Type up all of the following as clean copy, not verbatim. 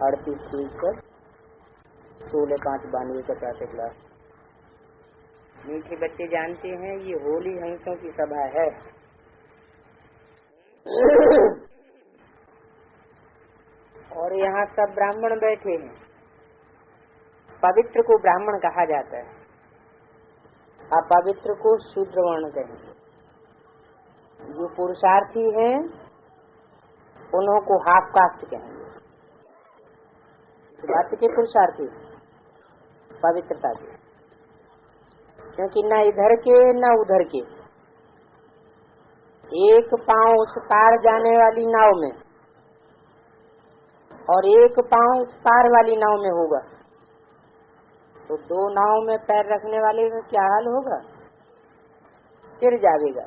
38 16/5/92 का 4 क्लास। मीठे बच्चे जानते हैं ये होली हंसों की सभा है। और यहाँ सब ब्राह्मण बैठे हैं। पवित्र को ब्राह्मण कहा जाता है, अपवित्र को शूद्र वर्ण कहेंगे। जो पुरुषार्थी हैं उन्हों को हाफ कास्ट कहेंगे। बात के पुरुषार्थी पवित्रता के, क्योंकि न इधर के न उधर के, एक पांव उस पार जाने वाली नाव में और एक पांव इस पार वाली नाव में होगा, तो दो नाव में पैर रखने वाले का क्या हाल होगा? गिर जाएगा।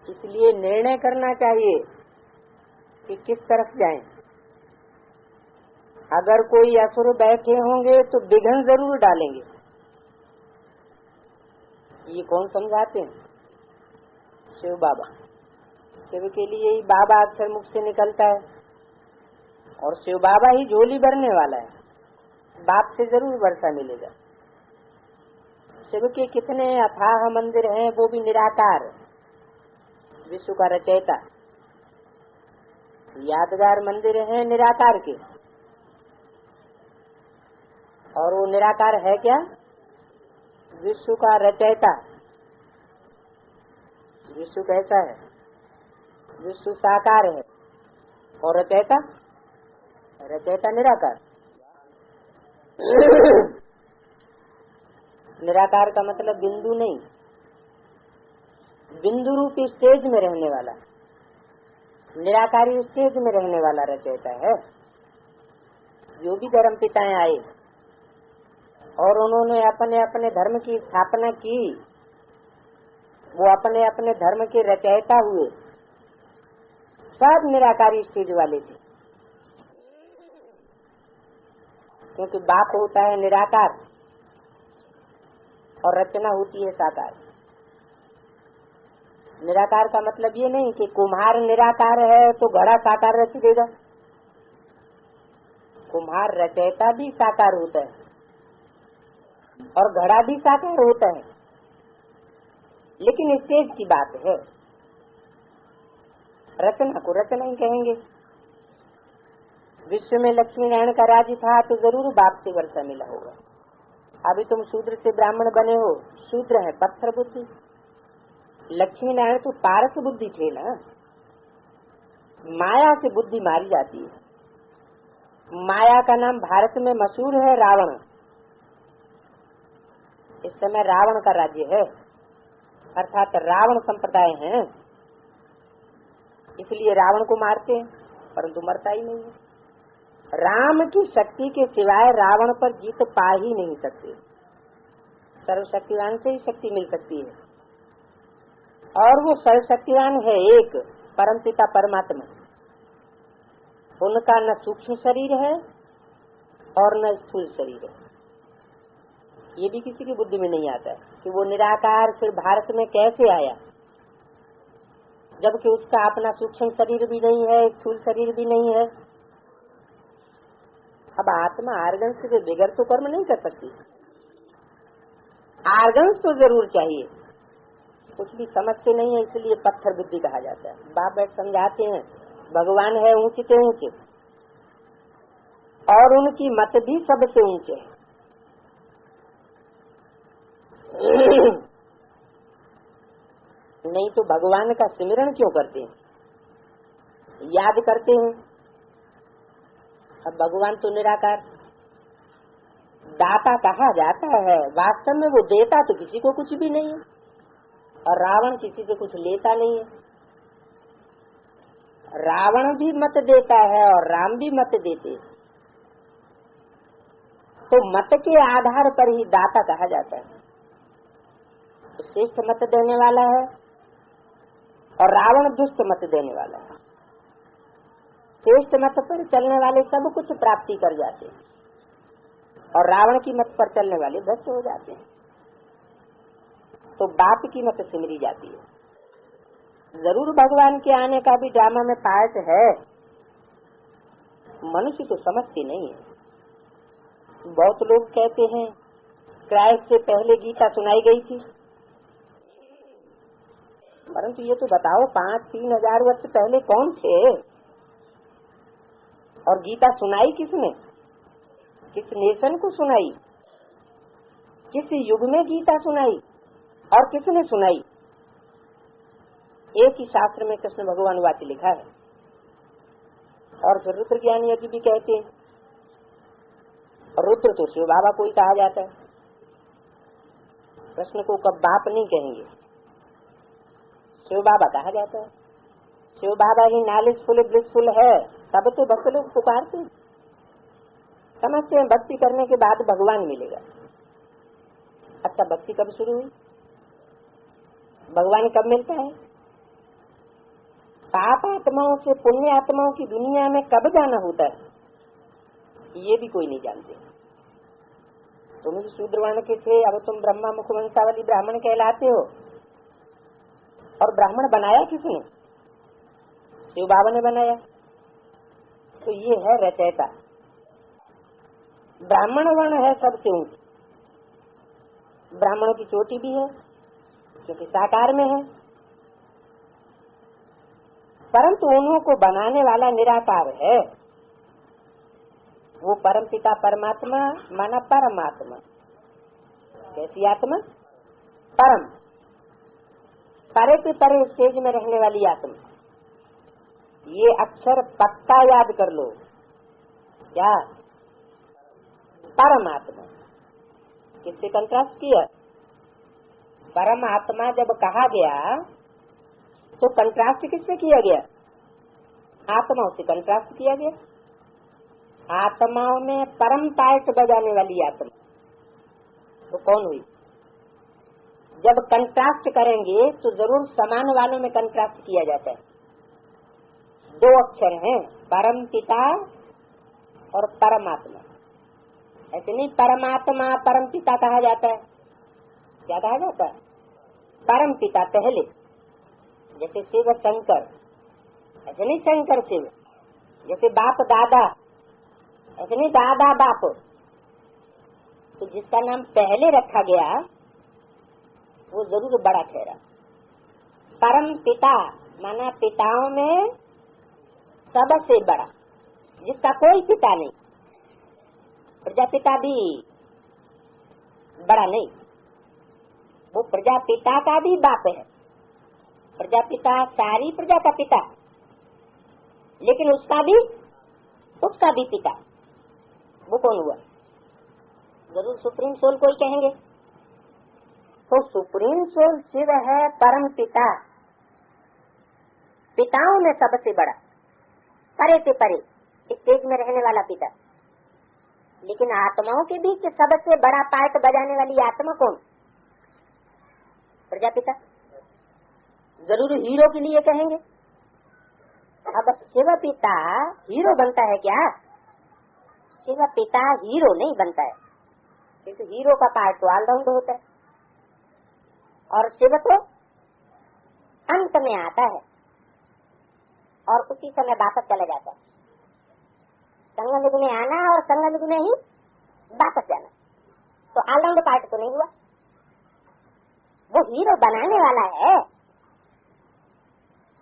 इसलिए निर्णय करना चाहिए कि किस तरफ जाएं। अगर कोई असुर बैठे होंगे तो विघ्न जरूर डालेंगे। ये कौन समझाते हैं? शिव बाबा। शिव के लिए ही बाबा अक्षर मुख से निकलता है और शिव बाबा ही झोली भरने वाला है। बाप से जरूर वर्षा मिलेगा। शिव के कितने अथाह मंदिर हैं, वो भी निराकार, विश्व का रचयिता। यादगार मंदिर हैं निराकार के, और वो निराकार है क्या? विश्व का रचयिता। विश्व कैसा है? विश्व साकार है और रचयिता रचयिता निराकार। निराकार का मतलब बिंदु नहीं, बिंदु रूपी स्टेज में रहने वाला, निराकारी स्टेज में रहने वाला रचयिता है। जो भी धर्म पिताएं आए और उन्होंने अपने अपने धर्म की स्थापना की, वो अपने अपने धर्म के रचयिता हुए। सब निराकारी स्टेज वाले थे, क्योंकि बाप होता है निराकार और रचना होती है साकार। निराकार का मतलब ये नहीं कि कुम्हार निराकार है तो घड़ा साकार रच देगा। कुम्हार रचयिता भी साकार होता है और घड़ा भी साकार होता है, लेकिन स्टेज की बात है। रचना को रचना ही कहेंगे। विश्व में लक्ष्मी नारायण का राज्य था तो जरूर बाप से वर्षा मिला होगा। अभी तुम शूद्र से ब्राह्मण बने हो, शूद्र है पत्थर बुद्धि। लक्ष्मी नारायण तो पारस बुद्धि थे ना। माया से बुद्धि मारी जाती है। माया का नाम भारत में मशहूर है रावण। इस समय रावण का राज्य है, अर्थात रावण संप्रदाय है, इसलिए रावण को मारते हैं, परंतु मरता ही नहीं है। राम की शक्ति के सिवाय रावण पर जीत पा ही नहीं सकते। सर्वशक्तिवान से ही शक्ति मिल सकती है, और वो सर्वशक्तिवान है एक, परमपिता परमात्मा। उनका न सूक्ष्म शरीर है और न स्थूल शरीर है। ये भी किसी की बुद्धि में नहीं आता है कि वो निराकार फिर भारत में कैसे आया, जबकि उसका अपना सूक्ष्म शरीर भी नहीं है, स्थूल शरीर भी नहीं है। अब आत्मा आर्गन से बिगड़ तो कर्म नहीं कर सकती। आर्गन तो जरूर चाहिए, कुछ भी समझते नहीं है, इसलिए पत्थर बुद्धि कहा जाता है। बाप बैठ समझाते हैं भगवान है ऊंचे से ऊंचे, और उनकी मत भी सबसे ऊंचे है। नहीं तो भगवान का सिमरण क्यों करते हैं, याद करते हैं। अब भगवान तो निराकार दाता कहा जाता है, वास्तव में वो देता तो किसी को कुछ भी नहीं है, और रावण किसी से कुछ लेता नहीं है। रावण भी मत देता है और राम भी मत देते, तो मत के आधार पर ही दाता कहा जाता है। तो श्रेष्ठ मत देने वाला है और रावण दुष्ट मत देने वाला है। श्रेष्ठ मत पर चलने वाले सब कुछ प्राप्ति कर जाते हैं, और रावण की मत पर चलने वाले भ्रष्ट हो जाते हैं। तो बाप की मत सिमरी जाती है। जरूर भगवान के आने का भी ड्रामा में पार्ट है, मनुष्य तो समझते नहीं है। बहुत लोग कहते हैं क्राइस्ट से पहले गीता सुनाई गई थी, परंतु ये तो बताओ 5,000-3,000 वर्ष पहले कौन थे और गीता सुनाई किसने, किस नेशन को सुनाई, किस युग में गीता सुनाई और किसने सुनाई। एक ही शास्त्र में कृष्ण भगवान वाक्य लिखा है। और फिर रुद्र ज्ञानी जी भी कहते हैं, रुद्र तो शिव बाबा को ही कहा जाता है, कृष्ण को कब बाप नहीं कहेंगे, शिव बाबा कहा जाता है। शिव बाबा ही नॉलेजफुल ब्लिसफुल है, तब तो भक्त लोग पुकारते हैं, समझते हैं भक्ति करने के बाद भगवान मिलेगा। अच्छा, भक्ति कब शुरू हुई, भगवान कब मिलता है, पाप आत्माओं से पुण्य आत्माओं की दुनिया में कब जाना होता है, ये भी कोई नहीं जानते। तुम भी शूद्र वर्ण के थे, अब तुम ब्रह्मा मुखवंशावली ब्राह्मण कहलाते हो। और ब्राह्मण बनाया किसने, शिव बाबा ने बनाया। तो ये है रचयिता। ब्राह्मण वर्ण है सबसे ऊंची, ब्राह्मणों की चोटी भी है क्योंकि साकार में है, परंतु उन्हों को बनाने वाला निराकार है। वो परम पिता परमात्मा माना परमात्मा। कैसी आत्मा, परम, परे से परे स्टेज में रहने वाली आत्मा। ये अक्षर पक्का याद कर लो, क्या, परमात्मा। किससे कंट्रास्ट किया, परमात्मा जब कहा गया तो कंट्रास्ट किससे किया गया, आत्माओं से कंट्रास्ट किया गया। आत्माओं में परम पार्ट बजाने वाली आत्मा तो कौन हुई। जब कंट्रास्ट करेंगे तो जरूर समान वालों में कंट्रास्ट किया जाता है। 2 अक्षर हैं, परम पिता और परमात्मा। ऐसे नहीं परमात्मा परम पिता कहा जाता है, क्या कहा जाता है, परम पिता पहले, जैसे शिव शंकर, ऐसे नहीं शंकर शिव, जैसे बाप दादा, ऐसे नहीं दादा बाप। तो जिसका नाम पहले रखा गया वो जरूर बड़ा ठहरा। परम पिता माना पिताओं में सबसे बड़ा, जिसका कोई पिता नहीं। प्रजापिता भी बड़ा नहीं, वो प्रजापिता का भी बाप है। प्रजापिता सारी प्रजा का पिता, लेकिन उसका भी पिता। वो कौन हुआ, जरूर सुप्रीम सोल को ही कहेंगे। तो सुप्रीम सोल शिव है, परम पिता, पिताओं में सबसे बड़ा, परे से परे स्टेज में रहने वाला पिता। लेकिन आत्माओं के बीच सबसे बड़ा पार्ट बजाने वाली आत्मा कौन, प्रजापिता। जरूर हीरो के लिए कहेंगे। अब शिव पिता हीरो बनता है क्या, शिव पिता हीरो नहीं बनता है, क्योंकि हीरो का पार्ट तो ऑलराउंड होता है और शिव तो अंत में आता है और उसी समय वापस चला जाता है। संगम में आना और संगम में ही वापस जाना, तो ऑलराउंड पार्ट तो नहीं हुआ। वो हीरो बनाने वाला है,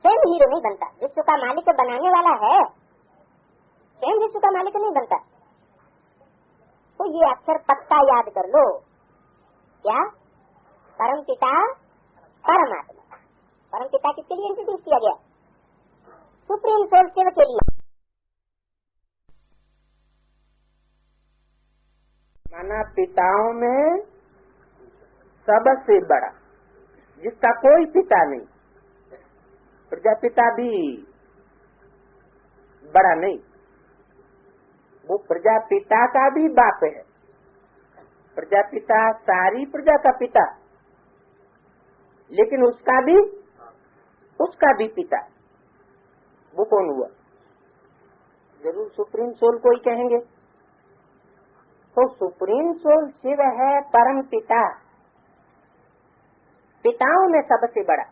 स्वयं हीरो नहीं बनता। विश्व का मालिक बनाने वाला है, स्वयं विश्व का मालिक नहीं बनता। तो ये अक्षर पक्का याद कर लो, क्या, परम पिता परमात्मा। परम पिता किसके लिए इंट्रोड्यूस किया गया, सुप्रीम सोल शिव के लिए। माना पिताओं में सबसे बड़ा, जिसका कोई पिता नहीं। प्रजापिता भी बड़ा नहीं, वो प्रजापिता का भी बाप है। प्रजापिता सारी प्रजा का पिता, लेकिन उसका भी पिता। वो कौन हुआ, जरूर सुप्रीम सोल को ही कहेंगे। तो सुप्रीम सोल शिव है, परम पिता, पिताओं में सबसे बड़ा,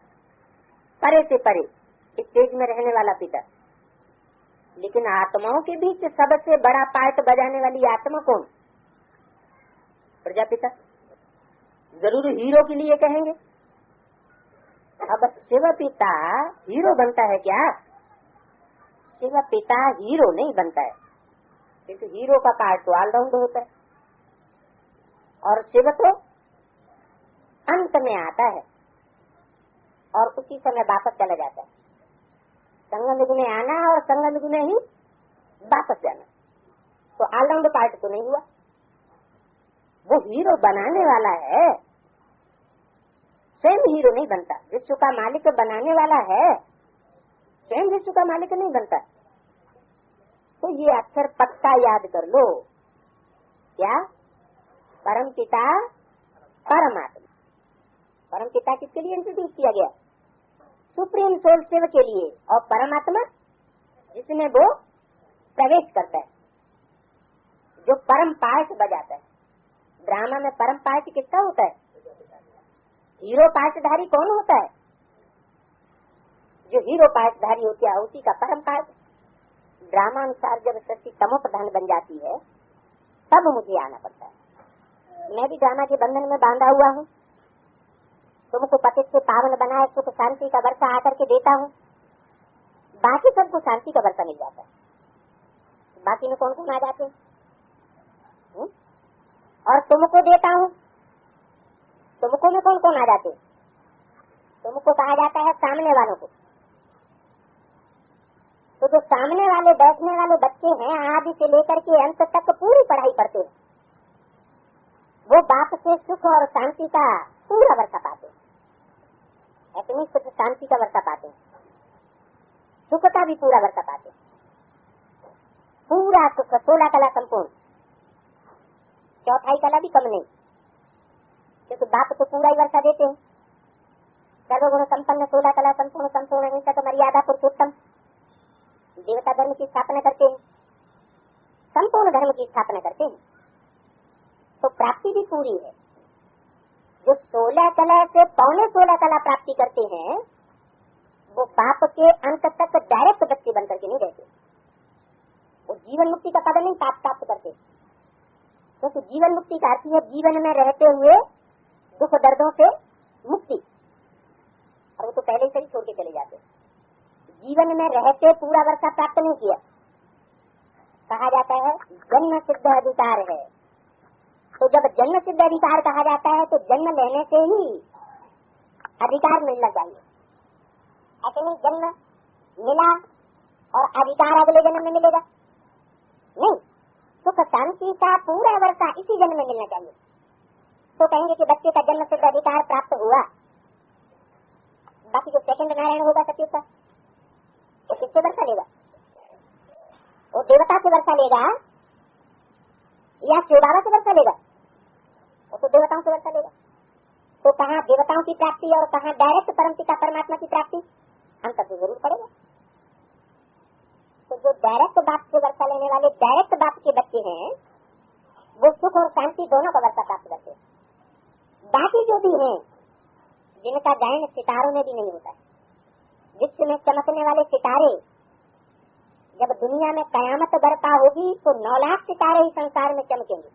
परे से परे स्टेज में रहने वाला पिता। लेकिन आत्माओं के बीच सबसे बड़ा पार्ट बजाने वाली आत्मा कौन? प्रजापिता। जरूर हीरो के लिए कहेंगे। अब शिव पिता हीरो बनता है क्या? शिव पिता हीरो नहीं बनता है, क्योंकि हीरो का पार्ट तो ऑलराउंड होता है और शिव तो अंत में आता है और उसी समय वापस चला जाता है। संगम में आना और संगम में ही वापस जाना, तो ऑलराउंड पार्ट तो नहीं हुआ। वो हीरो बनाने वाला है, स्वयं हीरो नहीं बनता। विश्व का मालिक बनाने वाला है, स्वयं विश्व का मालिक नहीं बनता। तो ये अक्षर पक्का याद कर लो। क्या? परम पिता परमात्मा। परम पिता किसके लिए इंट्रोड्यूस किया गया? सुप्रीम सोल शिव के लिए। और परमात्मा जिसमें वो प्रवेश करता है, जो परम पार्ट बजाता है। ड्रामा में परम पार्ट किसका होता है? हीरो पार्टधारी कौन होता है? जो हीरो पार्टधारी होती है उसी का परम पार्ट। ड्रामा अनुसार जब सृष्टि तमो प्रधान बन जाती है तब मुझे आना पड़ता है। मैं भी ड्रामा के बंधन में बांधा हुआ हूँ। तुमको पतित से पावन बनाए सुख शांति का वर्षा आकर के देता हूँ, बाकी सबको शांति का वर्षा मिल जाता है। बाकी में कौन कौन आ जाते हैं? और तुमको देता हूँ, तुमको में कौन कौन आ जाते? तुमको कहा जाता है सामने वालों को। तो जो सामने वाले बैठने वाले बच्चे हैं, आदि से लेकर के अंत तक पूरी पढ़ाई पढ़ते हैं, वो बाप से सुख और शांति का पूरा वर्षा पाते हैं। ऐसे नहीं सिर्फ शांति का वर्षा पाते हैं, सुख का भी पूरा वर्षा पाते हैं। पूरा सुख, 16 कला संपूर्ण, चौथाई कला भी कम नहीं, क्योंकि बाप तो पूरा ही वर्षा देते हैं। सर्वगुण संपन्न, 16 कला संपूर्ण, संपूर्ण हिंसक, मर्यादा पुरुषोत्तम, देवता धर्म की स्थापना करते हैं, संपूर्ण धर्म की स्थापना करते हैं। तो प्राप्ति भी पूरी है। जो 16 कला से पौने 16 कला प्राप्ति करते हैं, वो बाप के अंत तक डायरेक्ट बच्चे बन करके नहीं रहते। वो जीवन मुक्ति का पद नहीं प्राप्त करते, क्योंकि जीवन मुक्ति का अर्थ है जीवन में रहते हुए दुख दर्दों से मुक्ति, और वो तो पहले से ही छोड़ के चले जाते। जीवन में रहते पूरा वर्षा प्राप्त नहीं किया। कहा जाता है जन्म सिद्ध अधिकार है। तो जब जन्म सिद्ध अधिकार कहा जाता है तो जन्म लेने से ही अधिकार मिलना चाहिए। ऐसे नहीं जन्म मिला और अधिकार अगले जन्म में मिलेगा, नहीं। सुख शांति का पूरा वर्षा इसी जन्म में मिलना चाहिए। तो कहेंगे कि बच्चे का जन्म सिद्ध अधिकार प्राप्त हुआ, बाकी जो सेकंड नारायण होगा सत्युग का, वो किससे वर्षा लेगा? वो देवता से वर्षा लेगा या शिव बाबा से वर्षा लेगा? वो तो देवताओं से वर्षा लेगा। तो कहाँ देवताओं की प्राप्ति और कहाँ डायरेक्ट परमपिता परमात्मा की प्राप्ति, अंतर तो जरूर पड़ेगा। तो जो डायरेक्ट बाप से वर्षा लेने वाले डायरेक्ट बाप के बच्चे हैं, वो सुख और शांति दोनों का वर्षा प्राप्त करते हैं। बाकी जो भी हैं, जिनका गायन सितारों में भी नहीं होता है, विश्व में चमकने वाले सितारे, जब दुनिया में कयामत बरपा होगी तो 9 लाख सितारे ही संसार में चमकेंगे।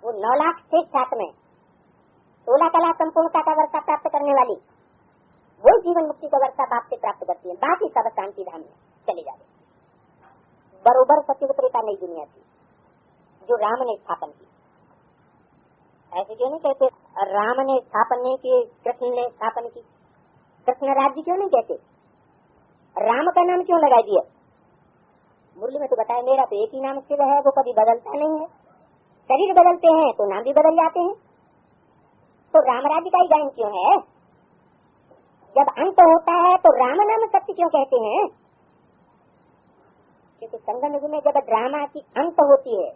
वो 9 लाख से छात्र में 16 कला संपूर्णता का वर्षा प्राप्त करने वाली वो जीवन मुक्ति का वर्षा बाप से प्राप्त करती है। बाकी सब शांति धाम में चले जाते। बरोबर सत्युग त्रेता नई दुनिया थी जो राम ने स्थापन की। ऐसे क्यों नहीं कहते राम ने स्थापन नहीं की, कृष्ण ने स्थापन की? कृष्ण राज्य क्यों नहीं कहते? राम का नाम क्यों लगा दिया? मुरली में तो बताया मेरा तो एक ही नाम शिव है, वो कभी बदलता नहीं है। शरीर बदलते हैं तो नाम भी बदल जाते हैं। तो राम राज्य का ही गायन क्यों है? जब अंत होता है तो राम नाम सत्य क्यों कहते हैं? क्योंकि संगम युग में जब ड्रामा की अंत होती है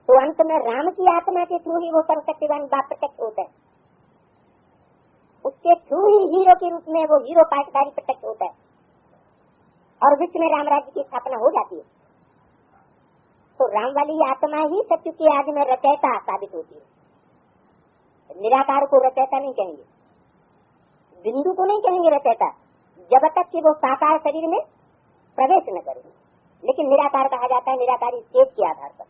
तो अंत में राम की आत्मा के थ्रू ही वो सर्वशक्तिवान बाप प्रत्यक्ष होता है। उसके थ्रू ही हीरो के रूप में वो हीरो पाठधारी प्रत्यक्ष होता है और विश्व में राम राज्य की स्थापना हो जाती है। तो राम वाली आत्मा ही सत्य की आग में रचयिता साबित होती है। निराकार को रचयिता नहीं कहेंगे, बिंदु को नहीं कहेंगे रचयिता, जब तक कि वो साकार शरीर में प्रवेश न करें, लेकिन निराकार कहा जाता है निराकारी चेत के आधार पर।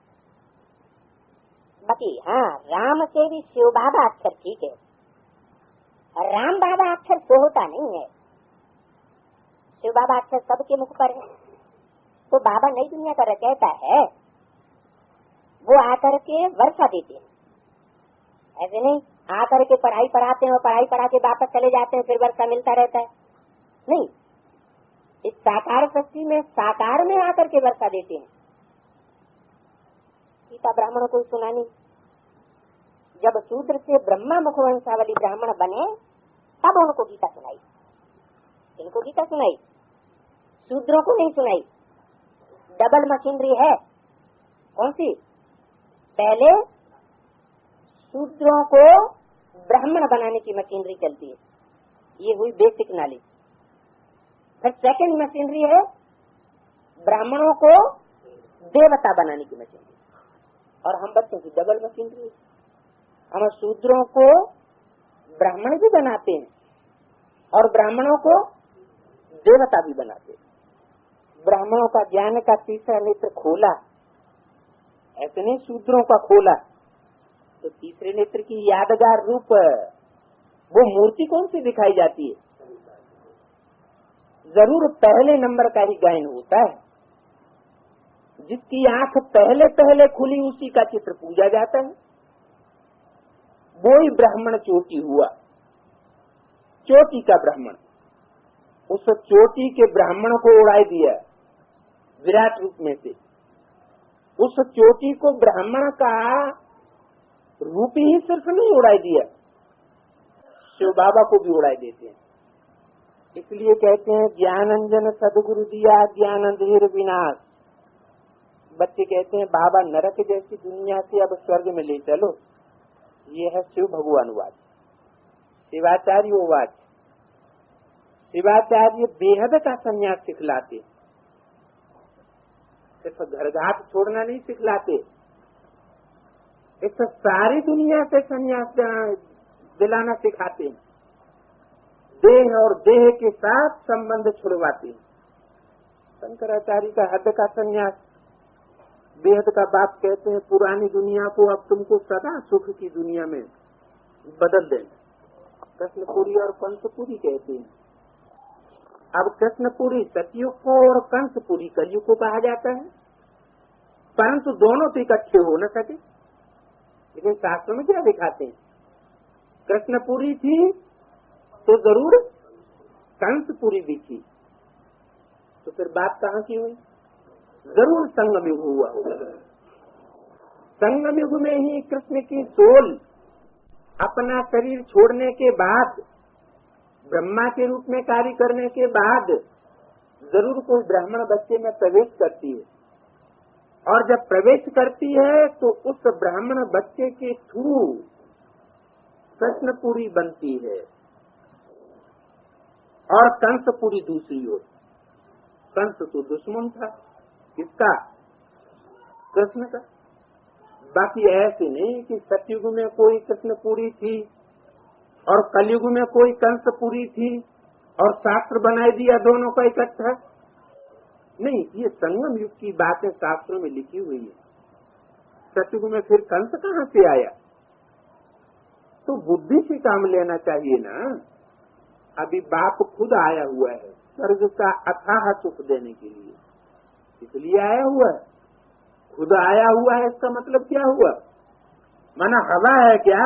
बाकी हाँ, राम से भी शिव बाबा अक्षर ठीक है, राम बाबा अक्षर सो होता नहीं है। शिव बाबा अक्षर सबके मुख पर है, तो बाबा नई दुनिया का रचयिता है, वो आकर के वर्षा देते हैं, ऐसे नहीं आकर के पढ़ाई पढ़ाते हैं और पढ़ाई पढ़ा के वापस चले जाते हैं, फिर वर्षा मिलता रहता है। नहीं, इस साकार सृष्टि में साकार में आकर के वर्षा देते हैं। गीता ब्राह्मणों को सुनानी, जब शूद्र से ब्रह्मा मुखवंशावली ब्राह्मण बने तब उनको गीता सुनाई। इनको गीता सुनाई, शूद्रों को नहीं सुनाई। डबल मशीनरी है। कौन सी? पहले शूद्रों को ब्राह्मण बनाने की मशीनरी चलती है, ये हुई बेसिक नॉलेज। फिर सेकंड मशीनरी है ब्राह्मणों को देवता बनाने की मशीनरी, और हम बच्चों की डबल मशीनरी है। हम शूद्रों को ब्राह्मण भी बनाते हैं और ब्राह्मणों को देवता भी बनाते हैं। ब्राह्मणों का ज्ञान का तीसरा नेत्र खोला, ऐसे नहीं शूद्रों का खोला। तो तीसरे नेत्र की यादगार रूप वो मूर्ति कौन सी दिखाई जाती है? जरूर पहले नंबर का ही गायन होता है। जिसकी आंख पहले पहले खुली उसी का चित्र पूजा जाता है। वो ही ब्राह्मण चोटी हुआ, चोटी का ब्राह्मण। उस चोटी के ब्राह्मण को उड़ाई दिया विराट रूप में से। उस चोटी को ब्राह्मण का रूप ही सिर्फ नहीं उड़ाई दिया, शिव बाबा को भी उड़ाई देते हैं। इसलिए कहते हैं ज्ञानंजन सदगुरु दिया ज्ञान अंधेर विनाश। बच्चे कहते हैं बाबा नरक जैसी दुनिया से अब स्वर्ग में ले चलो। ये है शिव भगवान वाच, शिवाचार्य वाच। शिवाचार्य बेहद का संन्यास सिखलाते, सिर्फ घर घाट छोड़ना नहीं सिखलाते, इस सारी दुनिया से संन्यास दिलाना सिखाते हैं। देह और देह के साथ संबंध छुड़वाते हैं। शंकराचार्य का हद का संन्यास, बेहद का बात कहते हैं पुरानी दुनिया को अब तुमको सदा सुख की दुनिया में बदल देना। कृष्णपुरी और कंसपुरी कहते हैं। अब कृष्णपुरी सतयुग को और कंसपुरी कलयुग को कहा जाता है, परंतु दोनों तो इकट्ठे हो न सके। लेकिन शास्त्रों में क्या दिखाते हैं? कृष्णपुरी थी तो जरूर कंसपुरी भी थी, तो फिर बात कहाँ की हुई? जरूर संगम युग हुआ होगा। संगम युग में ही कृष्ण की सोल अपना शरीर छोड़ने के बाद, ब्रह्मा के रूप में कार्य करने के बाद जरूर कोई ब्राह्मण बच्चे में प्रवेश करती है, और जब प्रवेश करती है तो उस ब्राह्मण बच्चे के थ्रू कृष्णपुरी बनती है और कंसपुरी दूसरी ओर। कंस तो दुश्मन था किसका? कृष्ण का। बाकी ऐसे नहीं कि सतयुग में कोई कृष्णपुरी थी और कलयुग में कोई कंसपुरी थी और शास्त्र बनाई दिया दोनों का इकट्ठा। नहीं, ये संगम युग की बातें शास्त्रों में लिखी हुई है। सतयुग में फिर कंस कहाँ से आया? तो बुद्धि से काम लेना चाहिए ना। अभी बाप खुद आया हुआ है स्वर्ग का अथाह सुख देने के लिए, इसलिए आया हुआ है। खुद आया हुआ है, इसका मतलब क्या हुआ? माना हवा है क्या?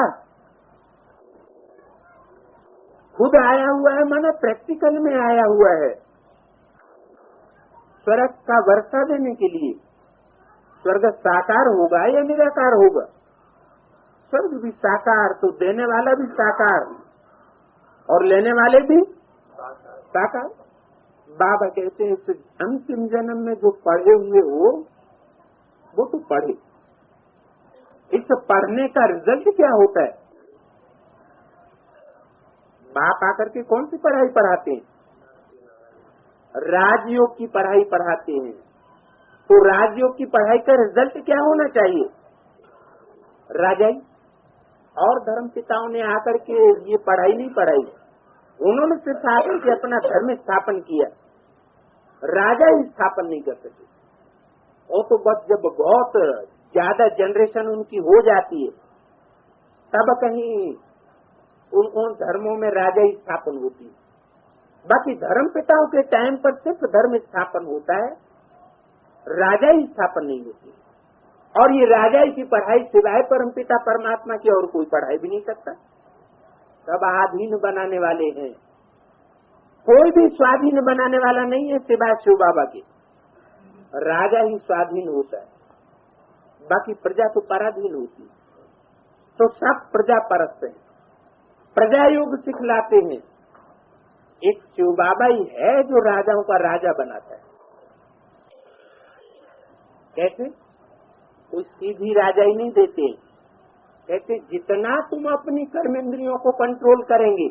खुद आया हुआ है माना प्रैक्टिकल में आया हुआ है स्वर्ग का वर्षा देने के लिए। स्वर्ग साकार होगा या निराकार होगा? स्वर्ग भी साकार, तो देने वाला भी साकार और लेने वाले भी साकार। बाबा कहते हैं इस अंतिम जन्म में जो पढ़े हुए हो वो तो पढ़े। इस पढ़ने का रिजल्ट क्या होता है? बाप आकर के कौन सी पढ़ाई पढ़ाते हैं? राजयोग की पढ़ाई पढ़ाते हैं। तो राजयोग की पढ़ाई का रिजल्ट क्या होना चाहिए? राजाई। और धर्म पिताओं ने आकर के ये पढ़ाई नहीं पढ़ाई, उन्होंने सिर्फ आकर के अपना धर्म स्थापन किया। राजा ही स्थापन नहीं कर सके। वो तो बस जब बहुत ज्यादा जनरेशन उनकी हो जाती है तब कहीं उन धर्मों में राजा ही स्थापन होती है। बाकी धर्म पिताओं के टाइम पर सिर्फ धर्म स्थापन होता है, राजा ही स्थापन नहीं होती। और ये राजा की पढ़ाई सिवाय परमपिता परमात्मा की और कोई पढ़ाई भी नहीं सकता। सब आधीन बनाने वाले हैं, कोई भी स्वाधीन बनाने वाला नहीं है सिवाय शिव बाबा के। राजा ही स्वाधीन होता है, बाकी प्रजा तो पराधीन होती है। तो सब प्रजा परस्त है, प्रजा योग सिखलाते हैं। एक शिव बाबा ही है जो राजाओं का राजा बनाता है। कैसे? कोई सीधी राजा ही नहीं देते। कहते जितना तुम अपनी कर्मेंद्रियों को कंट्रोल करेंगे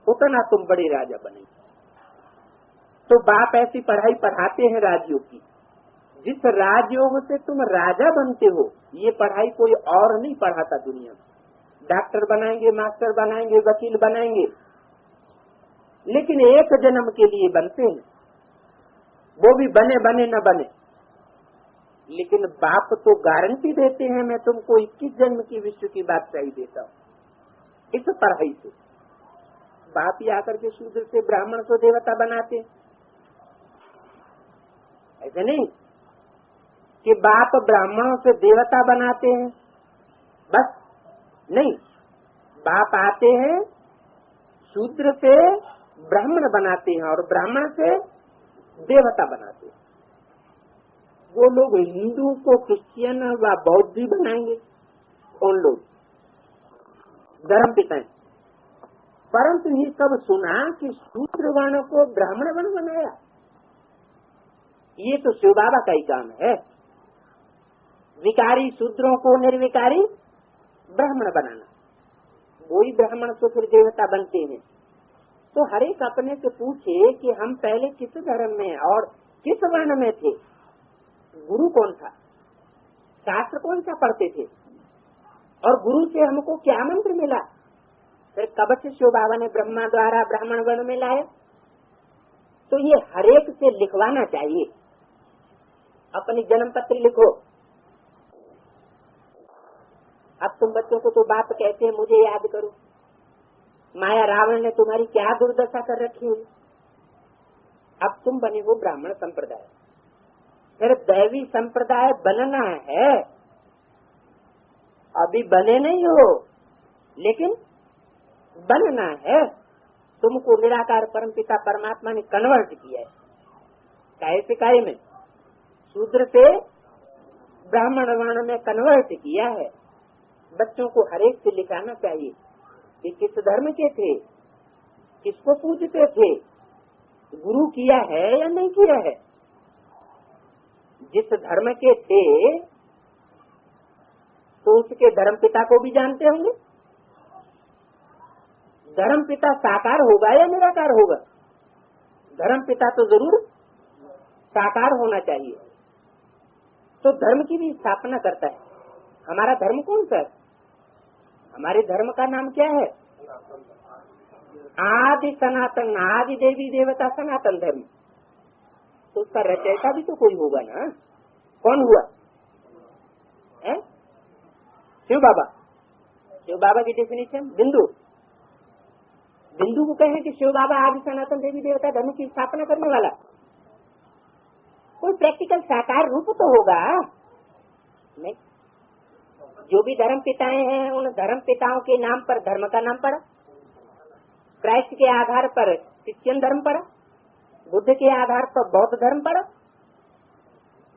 उतना तुम बड़े राजा बनेंगे। तो बाप ऐसी पढ़ाई पढ़ाते हैं राजयोग की। जिस राजयोग से तुम राजा बनते हो ये पढ़ाई कोई और नहीं पढ़ाता दुनिया में। डॉक्टर बनाएंगे, मास्टर बनाएंगे, वकील बनाएंगे, लेकिन एक जन्म के लिए बनते हैं, वो भी बने बने न बने। लेकिन बाप तो गारंटी देते हैं मैं तुमको 21 जन्म की विश्व की बादशाही देता हूँ। इस पढ़ाई से बाप ही आकर के शूद्र से ब्राह्मण को देवता बनाते। ऐसे नहीं कि बाप ब्राह्मणों से देवता बनाते हैं, बस नहीं, बाप आते हैं शूद्र से ब्राह्मण बनाते हैं और ब्राह्मण से देवता बनाते हैं। वो लोग हिंदू को क्रिश्चियन व बौद्ध बनाएंगे, उन लोग धर्म पिता। परंतु ये सब सुना कि शूद्र वर्ण को ब्राह्मण वर्ण बनाया, ये तो शिव बाबा का ही काम है। विकारी शूद्रों को निर्विकारी ब्राह्मण बनाना, वही ब्राह्मण तो फिर देवता बनते हैं। तो हर एक अपने से पूछे कि हम पहले किस धर्म में और किस वर्ण में थे, गुरु कौन था, शास्त्र कौन सा पढ़ते थे, और गुरु से हमको क्या मंत्र मिला। फिर कब से शिव बाबा ने ब्रह्मा द्वारा ब्राह्मण वर्ण में लाया। तो ये हरेक से लिखवाना चाहिए। अपनी जन्म पत्र लिखो। अब तुम बच्चों को तो बाप कहते हैं मुझे याद करो, माया रावण ने तुम्हारी क्या दुर्दशा कर रखी है। अब तुम बने हो ब्राह्मण संप्रदाय, फिर दैवी संप्रदाय बनना है। अभी बने नहीं हो, लेकिन बनना है। तुमको निराकार परमपिता परमात्मा ने कन्वर्ट किया है। काहे से काहे में? शूद्र से ब्राह्मण वर्ण में कन्वर्ट किया है। बच्चों को हरेक से लिखाना चाहिए कि किस धर्म के थे, किसको पूजते थे, गुरु किया है या नहीं किया है। जिस धर्म के थे तो उसके धर्म पिता को भी जानते होंगे। धर्म पिता साकार होगा या निराकार होगा? धर्म पिता तो जरूर साकार होना चाहिए। तो धर्म की भी स्थापना करता है। हमारा धर्म कौन सा है? हमारे धर्म का नाम क्या है? आदि सनातन, आदि देवी देवता सनातन धर्म। तो उसका रचयिता भी तो कोई होगा ना। कौन हुआ है? शिव बाबा। शिव बाबा की डेफिनेशन बिंदु। बिंदु को कहें कि शिव बाबा आदि सनातन देवी देवता धर्म की स्थापना करने वाला। कोई प्रैक्टिकल साकार रूप तो होगा नहीं। जो भी धर्म पिताएं हैं उन धर्म पिताओं के नाम पर धर्म का नाम पड़ा। क्राइस्ट के आधार पर क्रिश्चियन धर्म पड़ा, बुद्ध के आधार पर बौद्ध धर्म पड़ा।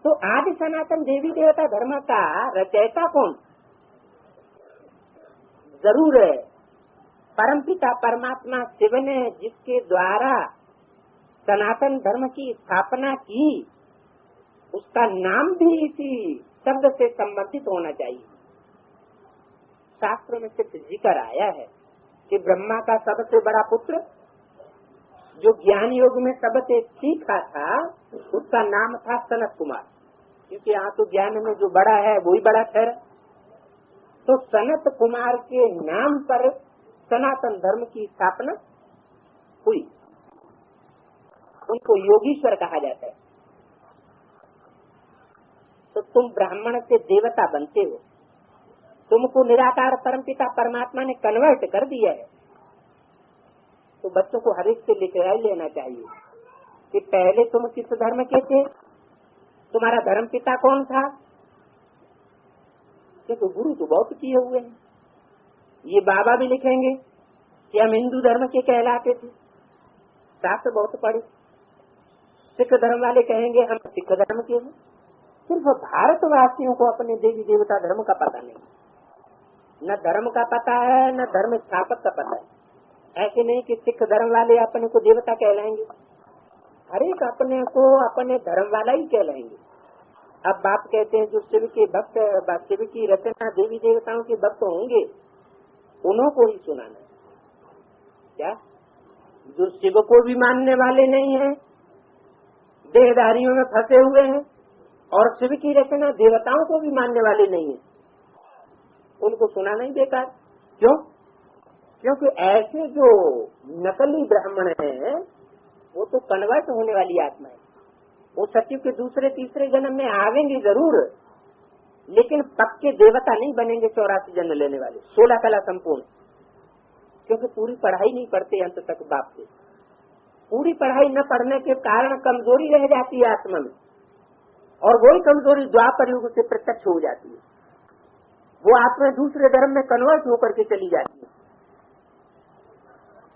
तो आदि सनातन देवी देवता धर्म का रचयिता कौन? जरूर है परमपिता परमात्मा शिव ने, जिसके द्वारा सनातन धर्म की स्थापना की। उसका नाम भी इसी शब्द से संबंधित होना चाहिए। शास्त्रों में सिर्फ जिक्र आया है कि ब्रह्मा का सबसे बड़ा पुत्र जो ज्ञान योग में सबसे सीखा था उसका नाम था सनत कुमार, क्योंकि यहाँ तो ज्ञान में जो बड़ा है वही बड़ा ठहरा। तो सनत कुमार के नाम पर सनातन धर्म की स्थापना हुई। उनको योगीश्वर कहा जाता है। तो तुम ब्राह्मण से देवता बनते हो, तुमको निराकार परमपिता परमात्मा ने कन्वर्ट कर दिया है। तो बच्चों को हर एक से लिखा लेना चाहिए कि पहले तुम किस धर्म के थे, तुम्हारा धर्म पिता कौन था। देखो गुरु तो बहुत किए हुए हैं, ये बाबा भी लिखेंगे कि हम हिंदू धर्म के कहलाते थे, शास्त्र बहुत पढ़े। सिख धर्म वाले कहेंगे हम सिख धर्म के हैं। सिर्फ भारतवासियों को अपने देवी देवता धर्म का पता नहीं, न धर्म का पता है न धर्म स्थापक का पता है। ऐसे नहीं कि सिख धर्म वाले अपने को देवता कहलाएंगे, हर एक अपने को अपने धर्म वाला ही कहलाएंगे। अब बाप कहते हैं जो शिव के भक्त, शिव की रचना देवी देवताओं के भक्त होंगे उन्हों को ही सुनाना। क्या जो शिव को भी मानने वाले नहीं है, देहधारियों में फंसे हुए हैं, और शिव की रचना देवताओं को भी मानने वाले नहीं है, उनको सुनाना ही बेकार। क्यों? क्योंकि ऐसे जो नकली ब्राह्मण हैं वो तो कन्वर्ट होने वाली आत्मा है। वो सचिव के दूसरे तीसरे जन्म में आवेंगे जरूर, लेकिन पक्के देवता नहीं बनेंगे 84 जन्म लेने वाले, 16 कला संपूर्ण। क्योंकि पूरी पढ़ाई नहीं पढ़ते अंत तक बाप से। पूरी पढ़ाई न पढ़ने के कारण कमजोरी रह जाती है आत्मा में, और वही कमजोरी द्वापर युग से प्रत्यक्ष हो जाती है। वो आत्मा दूसरे धर्म में कन्वर्ट होकर के चली जाती है।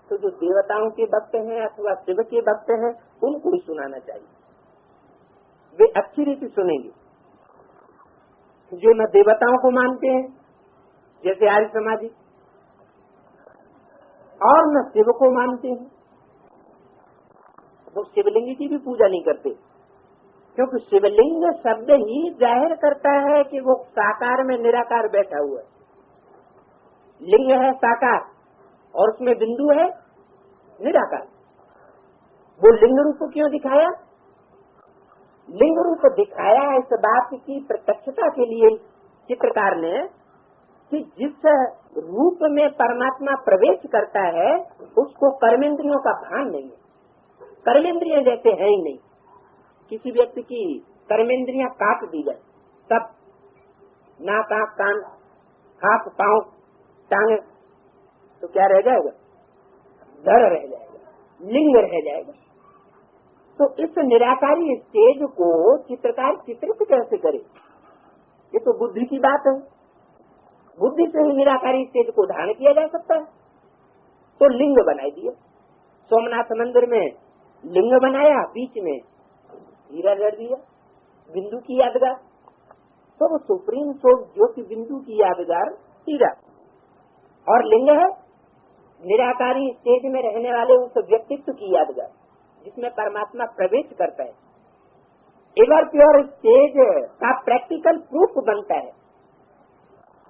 तो जो देवताओं के भक्त हैं अथवा शिव के भक्त हैं उनको ही सुनाना चाहिए, वे अच्छी रीति सुनेंगे। जो न देवताओं को मानते हैं जैसे आर्य समाजी, और न शिव को मानते हैं, वो शिवलिंग की भी पूजा नहीं करते। क्योंकि शिवलिंग शब्द ही जाहिर करता है कि वो साकार में निराकार बैठा हुआ है। लिंग है साकार और उसमें बिंदु है निराकार। वो लिंग रूप क्यों दिखाया? लिंग रूप दिखाया इस बात की प्रत्यक्षता के लिए चित्रकार ने कि जिस रूप में परमात्मा प्रवेश करता है उसको कर्मेंद्रियों का भान नहीं है। कर्मेंद्रियां जैसे है ही नहीं। किसी व्यक्ति की कर्मेंद्रियां काट दी जाए, सब नाक आंख कान हाथ पांव टांगे, तो क्या रह जाएगा? धड़ रह जाएगा, लिंग रह जाएगा। तो इस निराकारी स्टेज को चित्रकार चित्रित कैसे करे? ये तो बुद्धि की बात है। बुद्धि से ही निराकारी स्टेज को धारण किया जा सकता है। तो लिंग बनाई दिया। सोमनाथ मंदिर में लिंग बनाया, बीच में हीरा जड़ दिया, बिंदु की यादगार। तो वो सुप्रीम सोर्स ज्योति बिंदु की यादगार हीरा, और लिंग है निराकारी स्टेज में रहने वाले उस व्यक्तित्व की यादगार जिसमें परमात्मा प्रवेश करता है। एवर प्योर स्टेज का प्रैक्टिकल प्रूफ बनता है।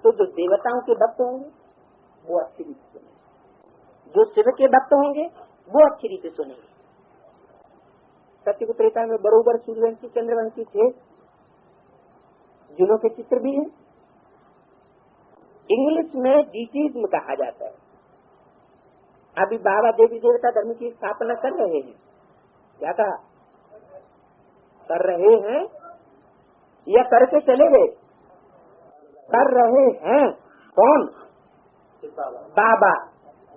तो जो देवताओं के भक्त होंगे वो अच्छी रीति सुनेंगे, जो शिव के भक्त होंगे वो अच्छी रीति सुनेंगे। सत्य त्रेता में बरोबर सूर्यवंशी चंद्रवंशी थे जिन्हों के चित्र भी हैं। इंग्लिश में डीटीज्म कहा जाता है। अभी बाबा देवी देवता धर्म की स्थापना कर रहे हैं। क्या कहा? कर रहे हैं या करके चले गए? कर रहे हैं। कौन? बाबा।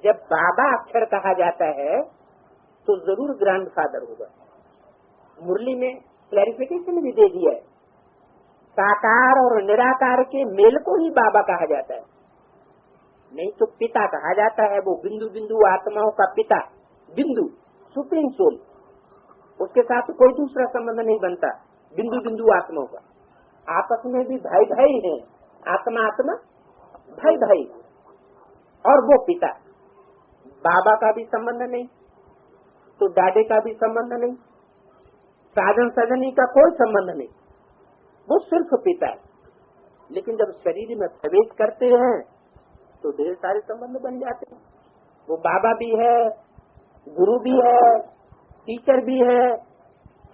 जब बाबा अक्षर कहा जाता है तो जरूर ग्रैंडफादर होगा। मुरली में क्लैरिफिकेशन भी दे दिया है। साकार और निराकार के मेल को ही बाबा कहा जाता है, नहीं तो पिता कहा जाता है। वो बिंदु बिंदु आत्माओं का पिता, बिंदु सुप्रीम सोल, उसके साथ कोई दूसरा संबंध नहीं बनता। बिंदु बिंदु आत्माओं का आपस में भी भाई भाई है, आत्मा आत्मा भाई भाई, और वो पिता। बाबा का भी संबंध नहीं तो दादे का भी संबंध नहीं, साधन सजनी का कोई संबंध नहीं, वो सिर्फ पिता है। लेकिन जब शरीर में प्रवेश करते हैं तो ढेर सारे संबंध बन जाते हैं। वो बाबा भी है, गुरु भी है, टीचर भी है,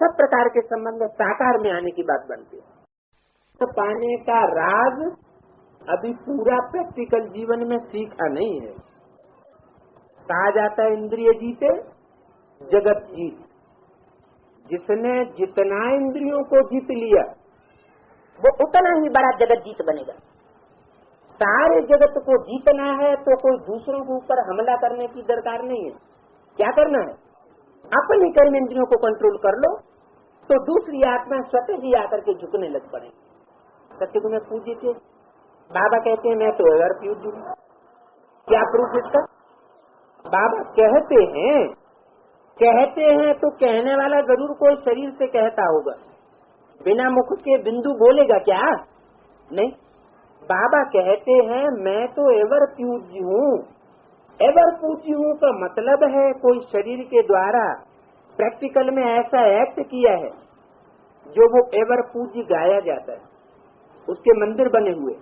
सब प्रकार के संबंध साकार में आने की बात बनती है। तो पाने का राज अभी पूरा प्रैक्टिकल जीवन में सीखा नहीं है। कहा जाता है इंद्रिय जीते जगत जीत। जिसने जितना इंद्रियों को जीत लिया वो उतना ही बड़ा जगत जीत बनेगा। सारे जगत को जीतना है तो कोई दूसरों के ऊपर हमला करने की दरकार नहीं है। क्या करना है? अपनी कर्म इंद्रियों को कंट्रोल कर लो तो दूसरी आत्मा स्वतः ही आकर के झुकने लग पड़ेगी। सत्य में पूज्य थे बाबा कहते हैं मैं तो अगर पूज्य हूँ। क्या प्रूफ इसका? बाबा कहते हैं तो कहने वाला जरूर कोई शरीर से कहता होगा, बिना मुख के बिंदु बोलेगा क्या? नहीं। बाबा कहते हैं मैं तो एवर पूज्य हूँ। एवर पूज्य हूँ का मतलब है कोई शरीर के द्वारा प्रैक्टिकल में ऐसा एक्ट किया है जो वो एवर पूज्य गाया जाता है। उसके मंदिर बने हुए,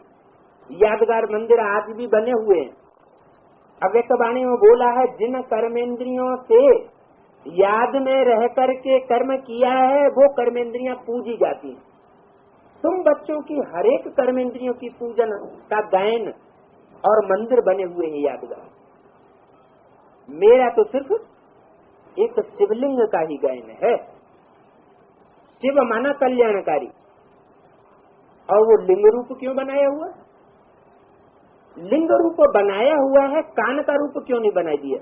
यादगार मंदिर आज भी बने हुए हैं। अव्यक्तवाणी में बोला है जिन कर्मेंद्रियों से याद में रह करके कर्म किया है वो कर्मेंद्रियां पूजी जाती हैं। तुम बच्चों की हर एक कर्मेंद्रियों की पूजन का गायन और मंदिर बने हुए हैं यादगार। मेरा तो सिर्फ एक शिवलिंग का ही गायन है। शिव माना कल्याणकारी। और वो लिंग रूप क्यों बनाया हुआ? लिंग रूप बनाया हुआ है, कान का रूप क्यों नहीं बनाई दिया?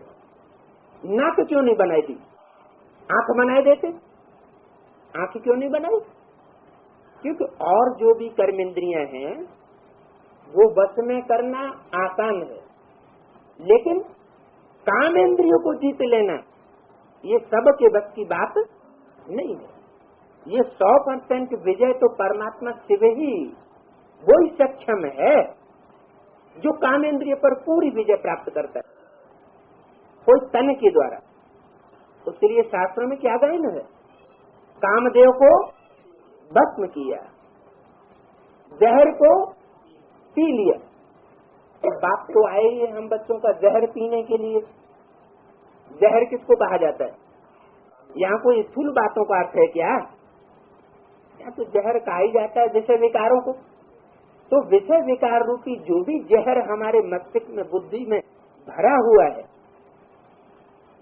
नाक क्यों नहीं बनाई दी? आंख बनाए देते। आंख क्यों नहीं बनाई? क्योंकि और जो भी कर्मेंद्रियां हैं वो बस में करना आसान है, लेकिन कामेंद्रियों को जीत लेना ये सब के बस की बात नहीं है। ये 100% विजय तो परमात्मा शिव ही वो ही सक्षम है जो कामेंद्रिय पर पूरी विजय प्राप्त करता है, कोई तन के द्वारा। उसके लिए शास्त्रों में क्या गायन है? कामदेव को भस्म किया, जहर को पी लिया। तो बात तो आए ही हम बच्चों का जहर पीने के लिए। जहर किसको कहा जाता है? यहाँ कोई स्थूल बातों का अर्थ है क्या? यहाँ तो जहर कहा ही जाता है विषय विकारों को। तो विषय विकार रूपी जो भी जहर हमारे मस्तिष्क में बुद्धि में भरा हुआ है,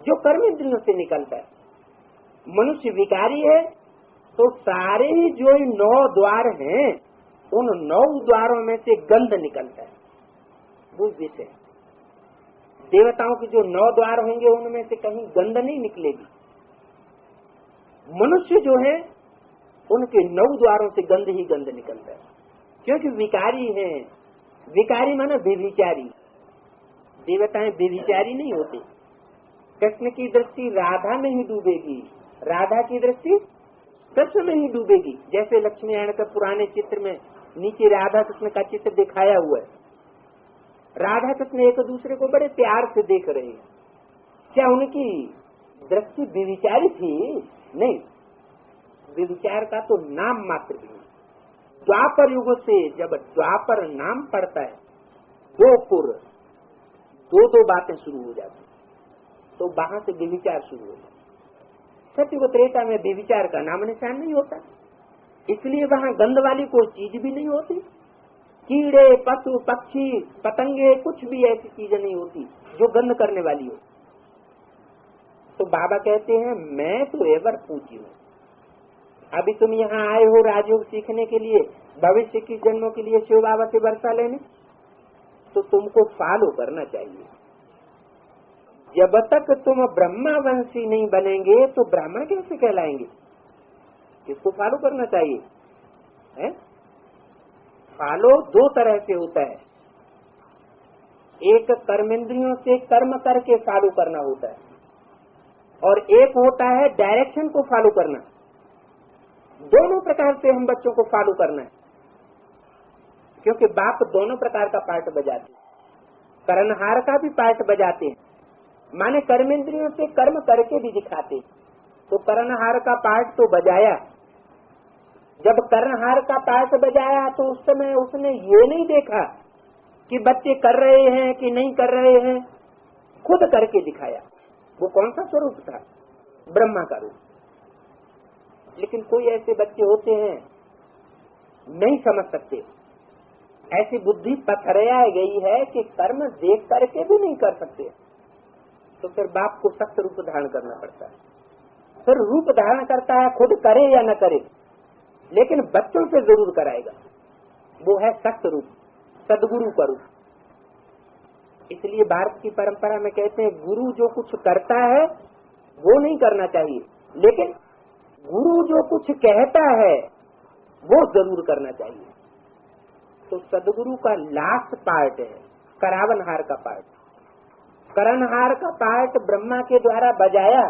जो कर्मेंद्रियों से निकलता है, मनुष्य विकारी है तो सारे ही जो 9 द्वार हैं उन 9 द्वारों में से गंध निकलता है, वो विषय। देवताओं के जो 9 द्वार होंगे उनमें से कहीं गंध नहीं निकलेगी। मनुष्य जो है उनके 9 द्वारों से गंध ही गंध निकलता है, क्योंकि विकारी हैं। विकारी माना व्यभिचारी। देवताएं व्यभिचारी नहीं होते। कृष्ण की दृष्टि राधा में ही डूबेगी, राधा की दृष्टि कृष्ण में ही डूबेगी। जैसे लक्ष्मी नारायण के पुराने चित्र में नीचे राधा कृष्ण का चित्र दिखाया हुआ है। राधा कृष्ण एक दूसरे को बड़े प्यार से देख रहे हैं। क्या उनकी दृष्टि व्यभिचारी थी? नहीं, व्यभिचार का तो नाम मात्र भी नहीं। द्वापर युग से जब द्वापर नाम पड़ता है, दो बातें शुरू हो जाती, तो वहां से व्यभिचार शुरू हो जाता। सत्य व त्रेता में व्यभिचार का नाम निशान नहीं होता, इसलिए वहाँ गंध वाली कोई चीज भी नहीं होती। कीड़े, पशु, पक्षी, पतंगे, कुछ भी ऐसी चीजें नहीं होती जो गंध करने वाली हो। तो बाबा कहते हैं मैं तो एवर पूज्य हूँ। अभी तुम यहाँ आए हो राजयोग सीखने के लिए, भविष्य की जन्मों के लिए शिव बाबा से वर्षा लेने, तो तुमको फॉलो करना चाहिए। जब तक तुम ब्रह्मावंशी नहीं बनेंगे तो ब्राह्मण कैसे कहलाएंगे? किसको फॉलो करना चाहिए है? फॉलो 2 तरह से होता है। एक कर्मेंद्रियों से कर्म करके फॉलो करना होता है, और एक होता है डायरेक्शन को फॉलो करना। दोनों प्रकार से हम बच्चों को फॉलो करना है, क्योंकि बाप दोनों प्रकार का पार्ट बजाते हैं। कर्णहार का भी पार्ट बजाते हैं, माने कर्मेंद्रियों से कर्म करके भी दिखाते। तो कर्णहार का पार्ट तो बजाया। जब कर्णहार का पार्ट बजाया तो उस समय उसने ये नहीं देखा कि बच्चे कर रहे हैं कि नहीं कर रहे हैं, खुद करके दिखाया। वो कौन सा स्वरूप था? ब्रह्मा का रूप। लेकिन कोई ऐसे बच्चे होते हैं नहीं समझ सकते, ऐसी बुद्धि पथराई गई है कि कर्म देख करके भी नहीं कर सकते, तो फिर बाप को सख्त रूप धारण करना पड़ता है। फिर रूप धारण करता है, खुद करे या न करे, लेकिन बच्चों से जरूर कराएगा। वो है सख्त रूप, सदगुरु का रूप। इसलिए भारत की परंपरा में कहते हैं गुरु जो कुछ करता है वो नहीं करना चाहिए, लेकिन गुरु जो कुछ कहता है वो जरूर करना चाहिए। तो सदगुरु का लास्ट पार्ट है करावनहार का पार्ट। करणहार का पार्ट ब्रह्मा के द्वारा बजाया,